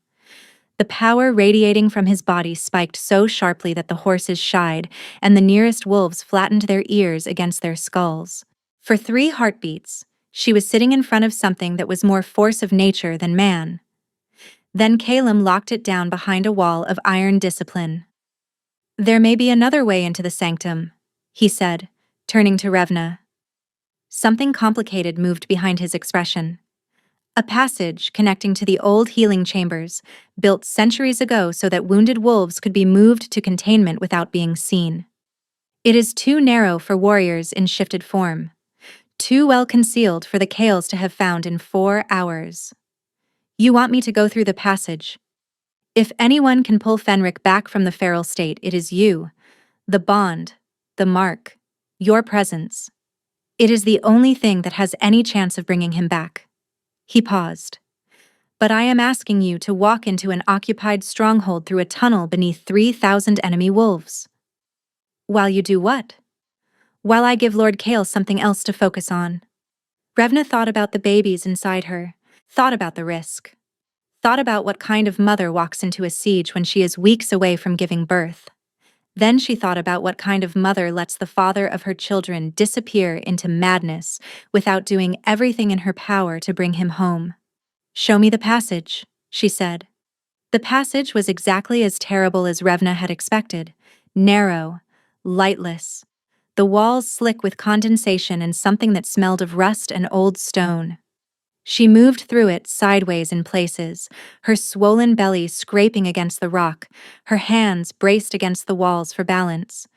A: The power radiating from his body spiked so sharply that the horses shied, and the nearest wolves flattened their ears against their skulls. For 3 heartbeats, she was sitting in front of something that was more force of nature than man. Then Calem locked it down behind a wall of iron discipline. There may be another way into the sanctum, he said, turning to Revna. Something complicated moved behind his expression. A passage connecting to the old healing chambers, built centuries ago so that wounded wolves could be moved to containment without being seen. It is too narrow for warriors in shifted form. Too well concealed for the Kales to have found in 4 hours. You want me to go through the passage? If anyone can pull Fenric back from the feral state, it is you. The bond, the mark, your presence. It is the only thing that has any chance of bringing him back. He paused. But I am asking you to walk into an occupied stronghold through a tunnel beneath 3,000 enemy wolves. While you do what? While I give Lord Kale something else to focus on. Revna thought about the babies inside her, thought about the risk, thought about what kind of mother walks into a siege when she is weeks away from giving birth. Then she thought about what kind of mother lets the father of her children disappear into madness without doing everything in her power to bring him home. Show me the passage, she said. The passage was exactly as terrible as Revna had expected. Narrow, lightless. The walls slick with condensation and something that smelled of rust and old stone. She moved through it sideways in places, her swollen belly scraping against the rock, her hands braced against the walls for balance.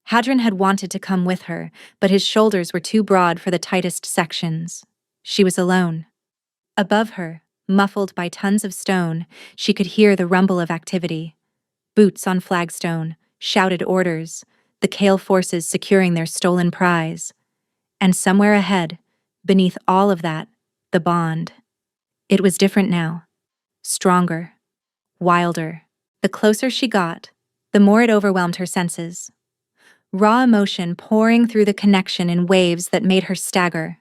A: Hadron had wanted to come with her, but his shoulders were too broad for the tightest sections. She was alone. Above her, muffled by tons of stone, she could hear the rumble of activity. Boots on flagstone, shouted orders, the Kale forces securing their stolen prize. And somewhere ahead, beneath all of that, the bond. It was different now. Stronger. Wilder. The closer she got, the more it overwhelmed her senses. Raw emotion pouring through the connection in waves that made her stagger.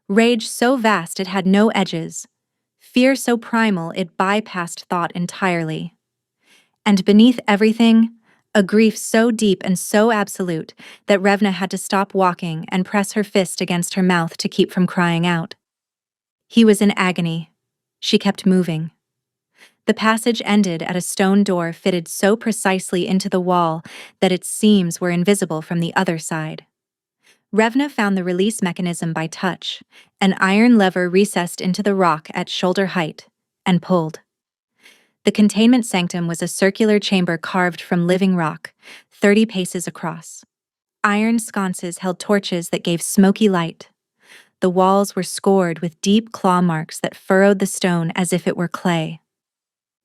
A: Rage so vast it had no edges. Fear so primal it bypassed thought entirely. And beneath everything, a grief so deep and so absolute that Revna had to stop walking and press her fist against her mouth to keep from crying out. He was in agony. She kept moving. The passage ended at a stone door fitted so precisely into the wall that its seams were invisible from the other side. Revna found the release mechanism by touch, an iron lever recessed into the rock at shoulder height, and pulled. The containment sanctum was a circular chamber carved from living rock, 30 paces across. Iron sconces held torches that gave smoky light. The walls were scored with deep claw marks that furrowed the stone as if it were clay.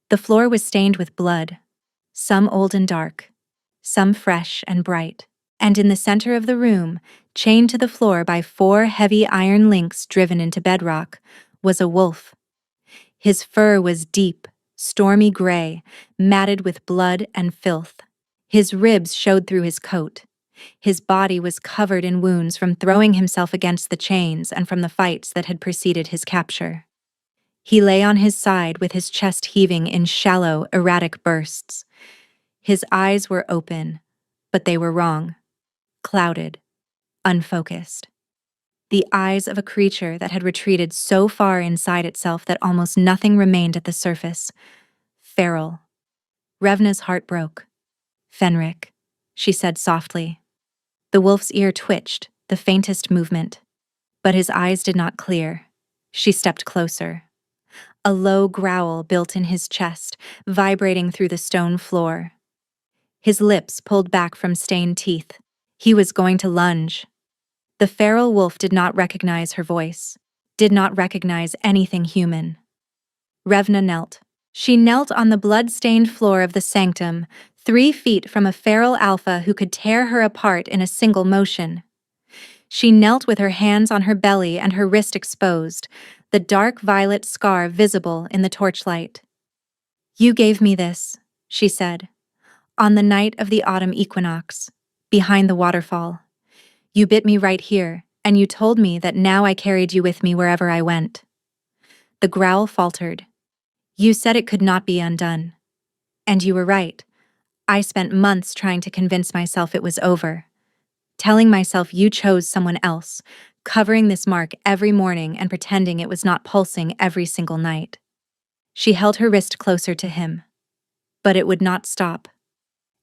A: The floor was stained with blood, some old and dark, some fresh and bright. And in the center of the room, chained to the floor by 4 heavy iron links driven into bedrock, was a wolf. His fur was deep, stormy gray, matted with blood and filth. His ribs showed through his coat. His body was covered in wounds from throwing himself against the chains and from the fights that had preceded his capture. He lay on his side with his chest heaving in shallow, erratic bursts. His eyes were open, but they were wrong, clouded, unfocused. The eyes of a creature that had retreated so far inside itself that almost nothing remained at the surface. Feral. Revna's heart broke. "Fenric," she said softly. The wolf's ear twitched, the faintest movement. But his eyes did not clear. She stepped closer. A low growl built in his chest, vibrating through the stone floor. His lips pulled back from stained teeth. He was going to lunge. The feral wolf did not recognize her voice, did not recognize anything human. Revna knelt. She knelt on the blood-stained floor of the sanctum, 3 feet from a feral alpha who could tear her apart in a single motion. She knelt with her hands on her belly and her wrist exposed, the dark violet scar visible in the torchlight. "You gave me this," she said, "on the night of the autumn equinox, behind the waterfall. You bit me right here, and you told me that now I carried you with me wherever I went." The growl faltered. "You said it could not be undone. And you were right. I spent months trying to convince myself it was over. Telling myself you chose someone else, covering this mark every morning and pretending it was not pulsing every single night." She held her wrist closer to him. But it would not stop.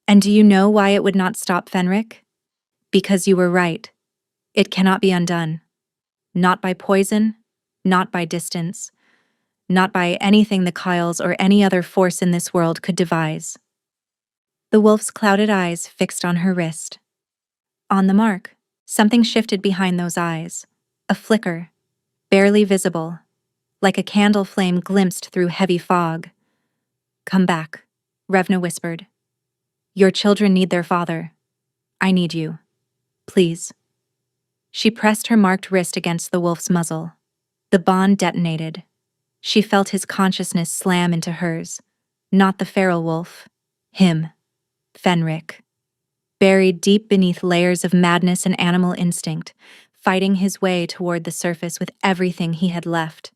A: "And do you know why it would not stop, Fenric? Because you were right. It cannot be undone. Not by poison, not by distance, not by anything the Kyles or any other force in this world could devise." The wolf's clouded eyes fixed on her wrist. On the mark, something shifted behind those eyes. A flicker, barely visible, like a candle flame glimpsed through heavy fog. "Come back," Revna whispered. "Your children need their father. I need you. Please." She pressed her marked wrist against the wolf's muzzle. The bond detonated. She felt his consciousness slam into hers. Not the feral wolf. Him. Fenric. Buried deep beneath layers of madness and animal instinct, fighting his way toward the surface with everything he had left.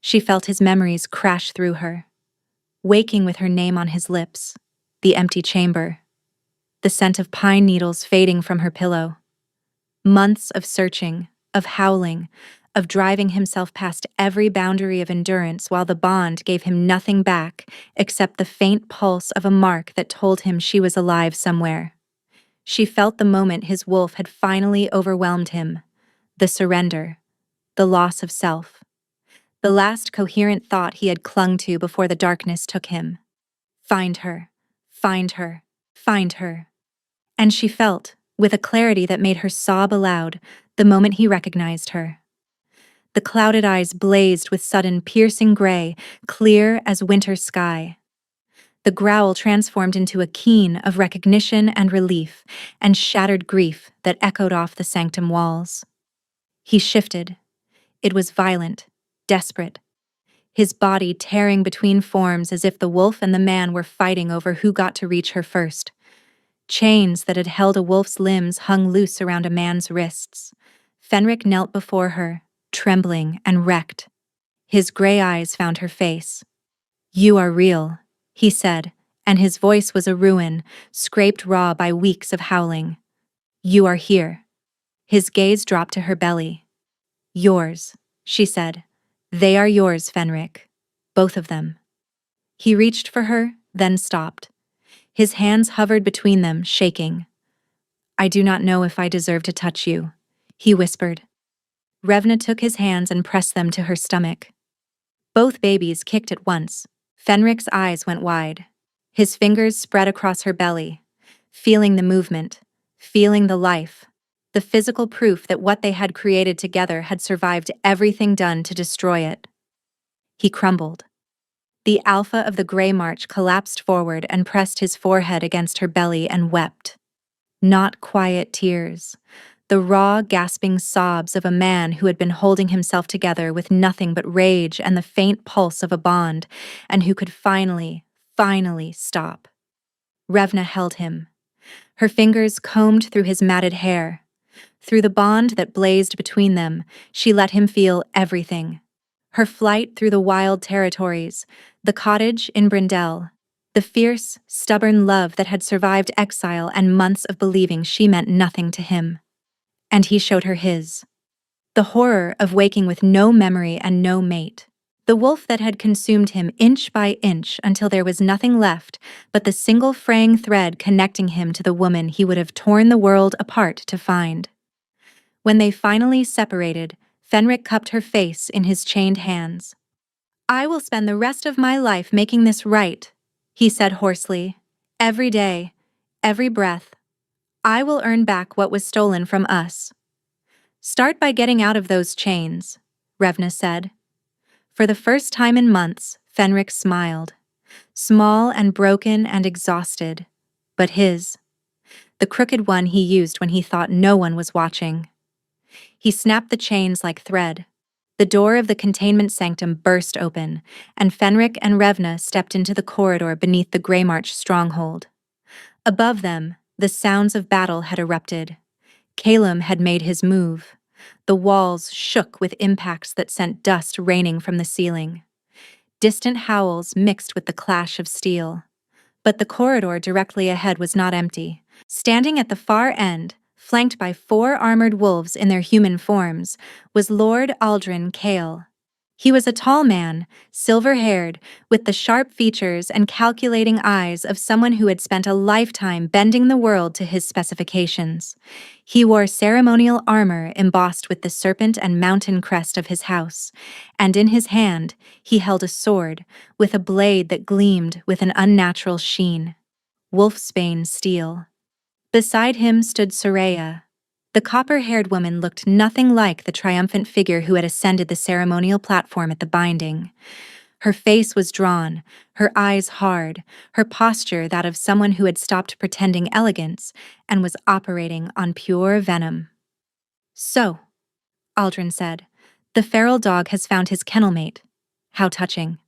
A: She felt his memories crash through her. Waking with her name on his lips. The empty chamber. The scent of pine needles fading from her pillow. Months of searching, of howling, of driving himself past every boundary of endurance while the bond gave him nothing back except the faint pulse of a mark that told him she was alive somewhere. She felt the moment his wolf had finally overwhelmed him. The surrender. The loss of self. The last coherent thought he had clung to before the darkness took him. Find her. Find her. Find her. And she felt, with a clarity that made her sob aloud, the moment he recognized her. The clouded eyes blazed with sudden piercing gray, clear as winter sky. The growl transformed into a keen of recognition and relief, and shattered grief that echoed off the sanctum walls. He shifted. It was violent, desperate. His body tearing between forms as if the wolf and the man were fighting over who got to reach her first. Chains that had held a wolf's limbs hung loose around a man's wrists. Fenric knelt before her, trembling and wrecked. His gray eyes found her face. "You are real," he said, and his voice was a ruin, scraped raw by weeks of howling. "You are here." His gaze dropped to her belly. "Yours," she said. "They are yours, Fenric. Both of them." He reached for her, then stopped. His hands hovered between them, shaking. "I do not know if I deserve to touch you," he whispered. Revna took his hands and pressed them to her stomach. Both babies kicked at once. Fenric's eyes went wide. His fingers spread across her belly, feeling the movement, feeling the life, the physical proof that what they had created together had survived everything done to destroy it. He crumbled. The alpha of the Grey March collapsed forward and pressed his forehead against her belly and wept. Not quiet tears. The raw, gasping sobs of a man who had been holding himself together with nothing but rage and the faint pulse of a bond, and who could finally stop. Revna held him. Her fingers combed through his matted hair. Through the bond that blazed between them, she let him feel everything. Her flight through the wild territories, the cottage in Brindell, the fierce, stubborn love that had survived exile and months of believing she meant nothing to him. And he showed her his. The horror of waking with no memory and no mate. The wolf that had consumed him inch by inch until there was nothing left but the single fraying thread connecting him to the woman he would have torn the world apart to find. When they finally separated, Fenric cupped her face in his chained hands. "I will spend the rest of my life making this right," he said hoarsely. "Every day, every breath. I will earn back what was stolen from us." "Start by getting out of those chains," Revna said. For the first time in months, Fenric smiled. Small and broken and exhausted, but his. The crooked one he used when he thought no one was watching. He snapped the chains like thread. The door of the containment sanctum burst open, and Fenric and Revna stepped into the corridor beneath the Greymarch stronghold. Above them, the sounds of battle had erupted. Calum had made his move. The walls shook with impacts that sent dust raining from the ceiling. Distant howls mixed with the clash of steel. But the corridor directly ahead was not empty. Standing at the far end, flanked by 4 armored wolves in their human forms, was Lord Aldrin Kale. He was a tall man, silver-haired, with the sharp features and calculating eyes of someone who had spent a lifetime bending the world to his specifications. He wore ceremonial armor embossed with the serpent and mountain crest of his house, and in his hand he held a sword with a blade that gleamed with an unnatural sheen. Wolfsbane steel. Beside him stood Soraya. The copper-haired woman looked nothing like the triumphant figure who had ascended the ceremonial platform at the binding. Her face was drawn, her eyes hard, her posture that of someone who had stopped pretending elegance and was operating on pure venom. "So," Aldrin said, "the feral dog has found his kennel mate. How touching."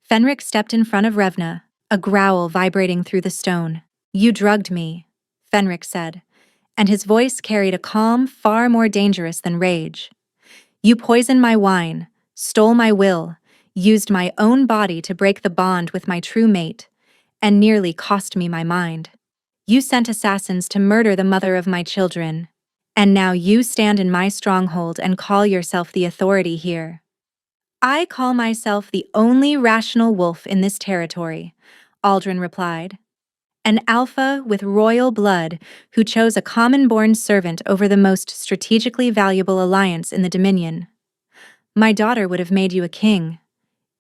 A: Fenric stepped in front of Revna, a growl vibrating through the stone. "You drugged me," Fenric said, and his voice carried a calm far more dangerous than rage. "You poisoned my wine, stole my will, used my own body to break the bond with my true mate, and nearly cost me my mind. You sent assassins to murder the mother of my children, and now you stand in my stronghold and call yourself the authority here." "I call myself the only rational wolf in this territory," Aldrin replied. "An alpha with royal blood who chose a common-born servant over the most strategically valuable alliance in the Dominion. My daughter would have made you a king.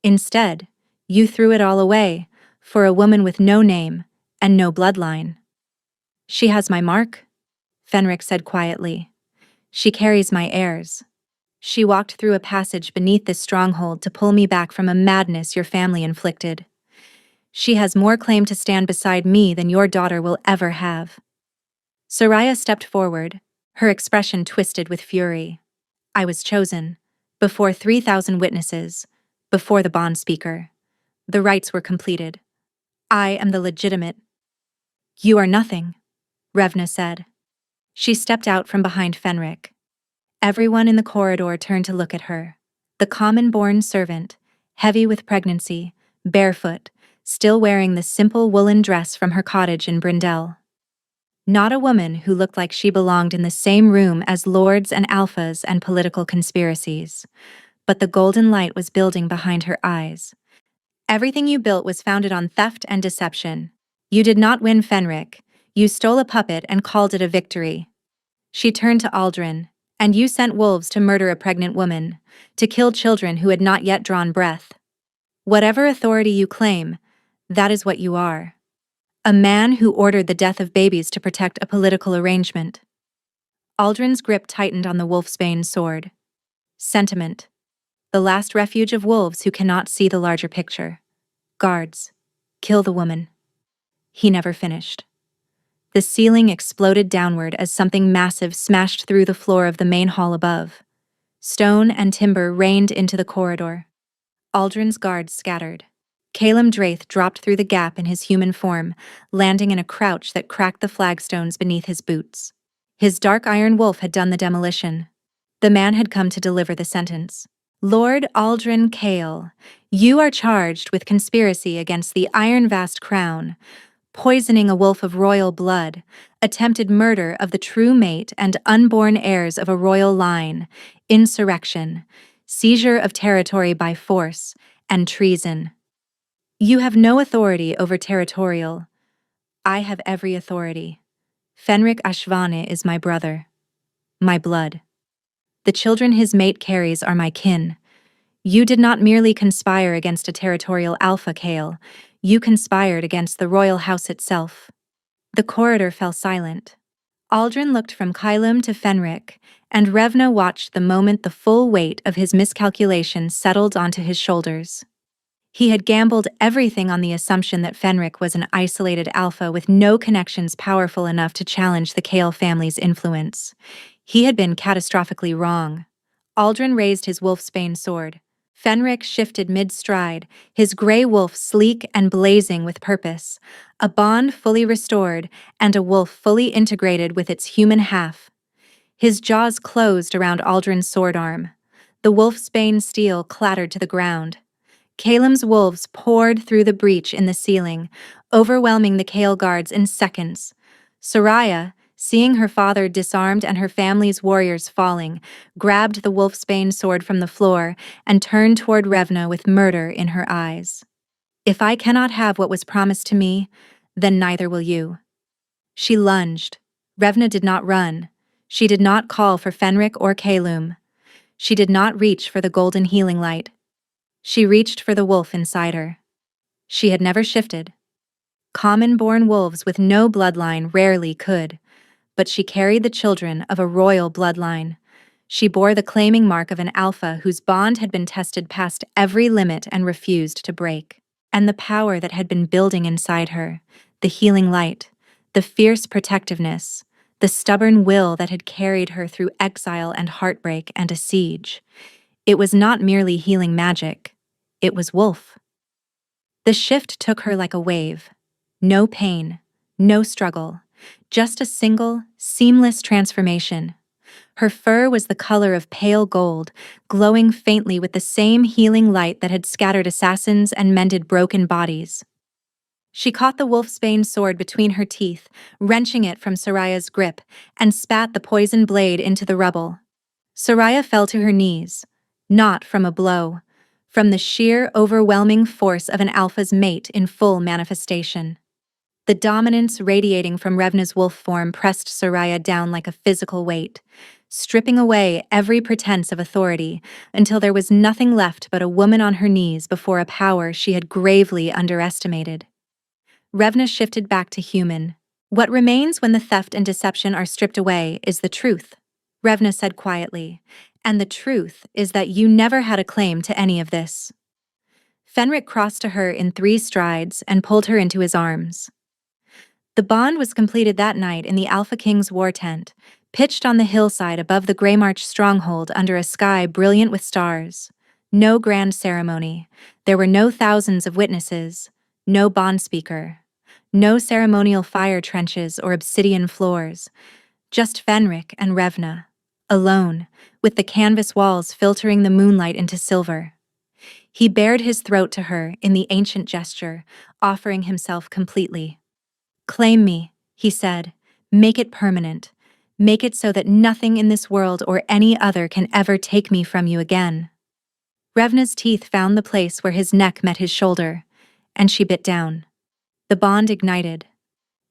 A: Instead, you threw it all away for a woman with no name and no bloodline." "She has my mark," Fenric said quietly. "She carries my heirs. She walked through a passage beneath this stronghold to pull me back from a madness your family inflicted. She has more claim to stand beside me than your daughter will ever have." Soraya stepped forward, her expression twisted with fury. "I was chosen, before 3,000 witnesses, before the bond speaker. The rites were completed. I am the legitimate." "You are nothing," Revna said. She stepped out from behind Fenric. Everyone in the corridor turned to look at her. The common-born servant, heavy with pregnancy, barefoot, still wearing the simple woolen dress from her cottage in Brindell. Not a woman who looked like she belonged in the same room as lords and alphas and political conspiracies. But the golden light was building behind her eyes. "Everything you built was founded on theft and deception. You did not win Fenric. You stole a puppet and called it a victory." She turned to Aldrin. "And you sent wolves to murder a pregnant woman, to kill children who had not yet drawn breath. Whatever authority you claim, that is what you are. A man who ordered the death of babies to protect a political arrangement." Aldrin's grip tightened on the wolfsbane sword. "Sentiment. The last refuge of wolves who cannot see the larger picture. Guards, kill the woman." He never finished. The ceiling exploded downward as something massive smashed through the floor of the main hall above. Stone and timber rained into the corridor. Aldrin's guards scattered. Calum Draith dropped through the gap in his human form, landing in a crouch that cracked the flagstones beneath his boots. His dark iron wolf had done the demolition. The man had come to deliver the sentence. Lord Aldrin Kale, you are charged with conspiracy against the Iron Vast Crown, poisoning a wolf of royal blood, attempted murder of the true mate and unborn heirs of a royal line, insurrection, seizure of territory by force, and treason. You have no authority over territorial. I have every authority. Fenric Ashvane is my brother, my blood. The children his mate carries are my kin. You did not merely conspire against a territorial alpha Kale, you conspired against the royal house itself. The corridor fell silent. Aldrin looked from Kylum to Fenric, and Revna watched the moment the full weight of his miscalculation settled onto his shoulders. He had gambled everything on the assumption that Fenric was an isolated alpha with no connections powerful enough to challenge the Kale family's influence. He had been catastrophically wrong. Aldrin raised his wolfsbane sword. Fenric shifted mid-stride, his gray wolf sleek and blazing with purpose, a bond fully restored and a wolf fully integrated with its human half. His jaws closed around Aldrin's sword arm. The wolfsbane steel clattered to the ground. Calum's wolves poured through the breach in the ceiling, overwhelming the Kale guards in seconds. Soraya, seeing her father disarmed and her family's warriors falling, grabbed the wolfsbane sword from the floor and turned toward Revna with murder in her eyes. If I cannot have what was promised to me, then neither will you. She lunged. Revna did not run. She did not call for Fenric or Calum. She did not reach for the golden healing light. She reached for the wolf inside her. She had never shifted. Common-born wolves with no bloodline rarely could, but she carried the children of a royal bloodline. She bore the claiming mark of an alpha whose bond had been tested past every limit and refused to break. And the power that had been building inside her, the healing light, the fierce protectiveness, the stubborn will that had carried her through exile and heartbreak and a siege. It was not merely healing magic, it was wolf. The shift took her like a wave. No pain, no struggle, just a single, seamless transformation. Her fur was the color of pale gold, glowing faintly with the same healing light that had scattered assassins and mended broken bodies. She caught the wolfsbane sword between her teeth, wrenching it from Soraya's grip, and spat the poison blade into the rubble. Soraya fell to her knees, not from a blow, from the sheer, overwhelming force of an alpha's mate in full manifestation. The dominance radiating from Revna's wolf form pressed Soraya down like a physical weight, stripping away every pretense of authority until there was nothing left but a woman on her knees before a power she had gravely underestimated. Revna shifted back to human. What remains when the theft and deception are stripped away is the truth, Revna said quietly, and the truth is that you never had a claim to any of this. Fenric crossed to her in 3 strides and pulled her into his arms. The bond was completed that night in the Alpha King's war tent, pitched on the hillside above the Greymarch stronghold under a sky brilliant with stars. No grand ceremony. There were no thousands of witnesses, no bond speaker, no ceremonial fire trenches or obsidian floors. Just Fenric and Revna, alone, with the canvas walls filtering the moonlight into silver. He bared his throat to her in the ancient gesture, offering himself completely. Claim me, he said. Make it permanent. Make it so that nothing in this world or any other can ever take me from you again. Revna's teeth found the place where his neck met his shoulder, and she bit down. The bond ignited.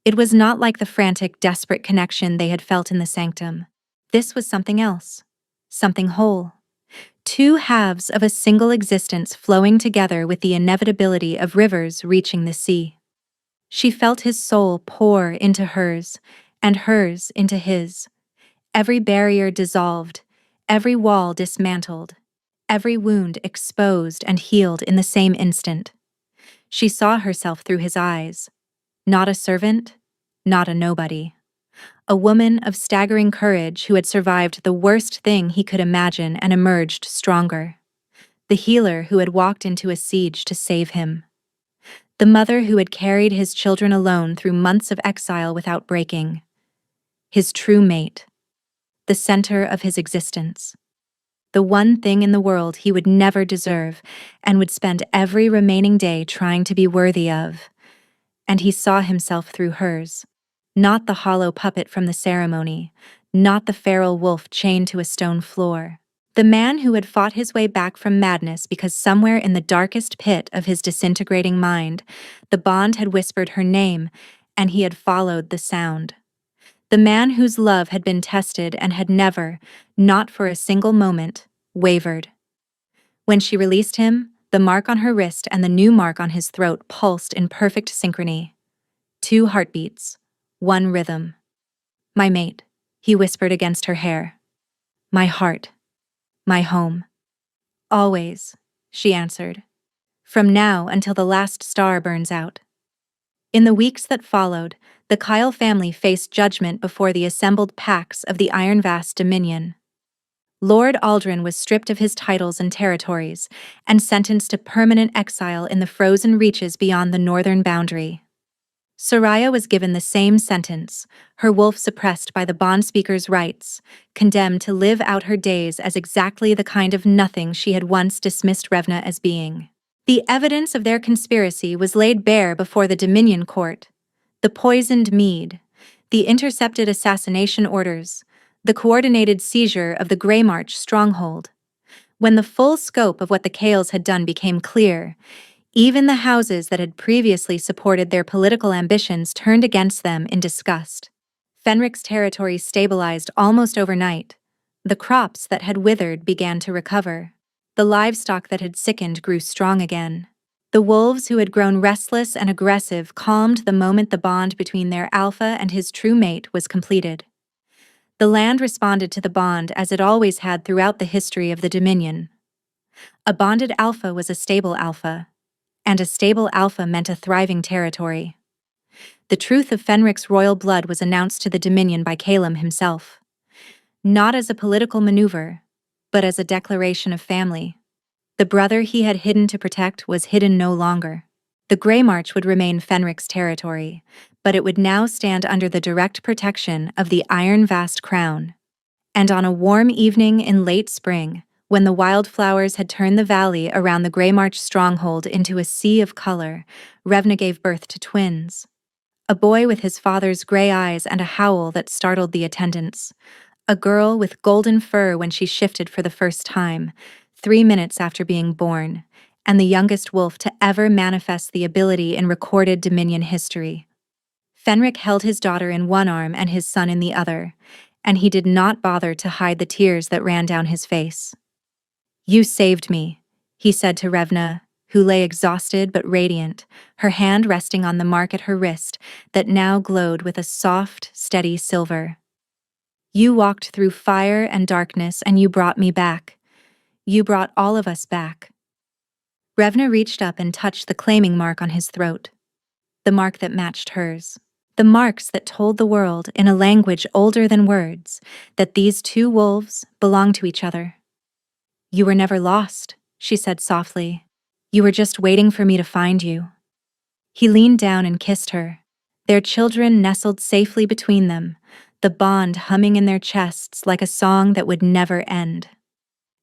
A: It was not like the frantic, desperate connection they had felt in the sanctum. This was something else. Something whole. 2 halves of a single existence flowing together with the inevitability of rivers reaching the sea. She felt his soul pour into hers, and hers into his. Every barrier dissolved, every wall dismantled, every wound exposed and healed in the same instant. She saw herself through his eyes. Not a servant, not a nobody. A woman of staggering courage who had survived the worst thing he could imagine and emerged stronger. The healer who had walked into a siege to save him. The mother who had carried his children alone through months of exile without breaking. His true mate. The center of his existence. The one thing in the world he would never deserve and would spend every remaining day trying to be worthy of. And he saw himself through hers. Not the hollow puppet from the ceremony, not the feral wolf chained to a stone floor. The man who had fought his way back from madness because somewhere in the darkest pit of his disintegrating mind, the bond had whispered her name, and he had followed the sound. The man whose love had been tested and had never, not for a single moment, wavered. When she released him, the mark on her wrist and the new mark on his throat pulsed in perfect synchrony. 2 heartbeats, 1 rhythm. My mate, he whispered against her hair. My heart. My home. Always, she answered. From now until the last star burns out. In the weeks that followed, the Kyle family faced judgment before the assembled packs of the Iron Vast Dominion. Lord Aldrin was stripped of his titles and territories and sentenced to permanent exile in the frozen reaches beyond the northern boundary. Soraya was given the same sentence, her wolf suppressed by the bond speaker's rights, condemned to live out her days as exactly the kind of nothing she had once dismissed Revna as being. The evidence of their conspiracy was laid bare before the Dominion court. The poisoned mead, the intercepted assassination orders, the coordinated seizure of the Greymarch stronghold. When the full scope of what the Kales had done became clear, even the houses that had previously supported their political ambitions turned against them in disgust. Fenric's territory stabilized almost overnight. The crops that had withered began to recover. The livestock that had sickened grew strong again. The wolves who had grown restless and aggressive calmed the moment the bond between their alpha and his true mate was completed. The land responded to the bond as it always had throughout the history of the Dominion. A bonded alpha was a stable alpha. And a stable alpha meant a thriving territory. The truth of Fenric's royal blood was announced to the Dominion by Calum himself. Not as a political maneuver, but as a declaration of family. The brother he had hidden to protect was hidden no longer. The Greymarch would remain Fenric's territory, but it would now stand under the direct protection of the Iron Vast Crown. And on a warm evening in late spring, when the wildflowers had turned the valley around the Greymarch stronghold into a sea of color, Revna gave birth to twins. A boy with his father's gray eyes and a howl that startled the attendants. A girl with golden fur when she shifted for the first time, 3 minutes after being born, and the youngest wolf to ever manifest the ability in recorded Dominion history. Fenric held his daughter in one arm and his son in the other, and he did not bother to hide the tears that ran down his face. You saved me, he said to Revna, who lay exhausted but radiant, her hand resting on the mark at her wrist that now glowed with a soft, steady silver. You walked through fire and darkness and you brought me back. You brought all of us back. Revna reached up and touched the claiming mark on his throat. The mark that matched hers. The marks that told the world, in a language older than words, that these 2 wolves belonged to each other. You were never lost, she said softly. You were just waiting for me to find you. He leaned down and kissed her, their children nestled safely between them, the bond humming in their chests like a song that would never end.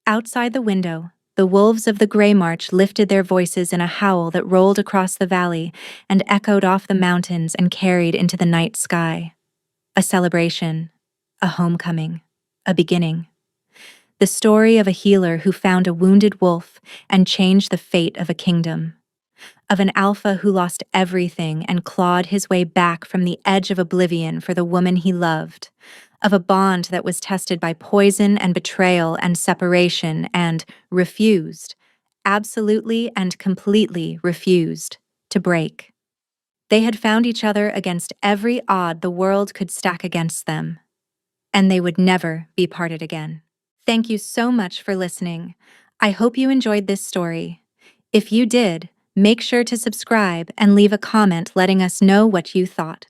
A: Outside the window, the wolves of the Greymarch lifted their voices in a howl that rolled across the valley and echoed off the mountains and carried into the night sky. A celebration, a homecoming, a beginning. The story of a healer who found a wounded wolf and changed the fate of a kingdom. Of an alpha who lost everything and clawed his way back from the edge of oblivion for the woman he loved. Of a bond that was tested by poison and betrayal and separation and refused, absolutely and completely refused, to break. They had found each other against every odd the world could stack against them. And they would never be parted again. Thank you so much for listening. I hope you enjoyed this story. If you did, make sure to subscribe and leave a comment letting us know what you thought.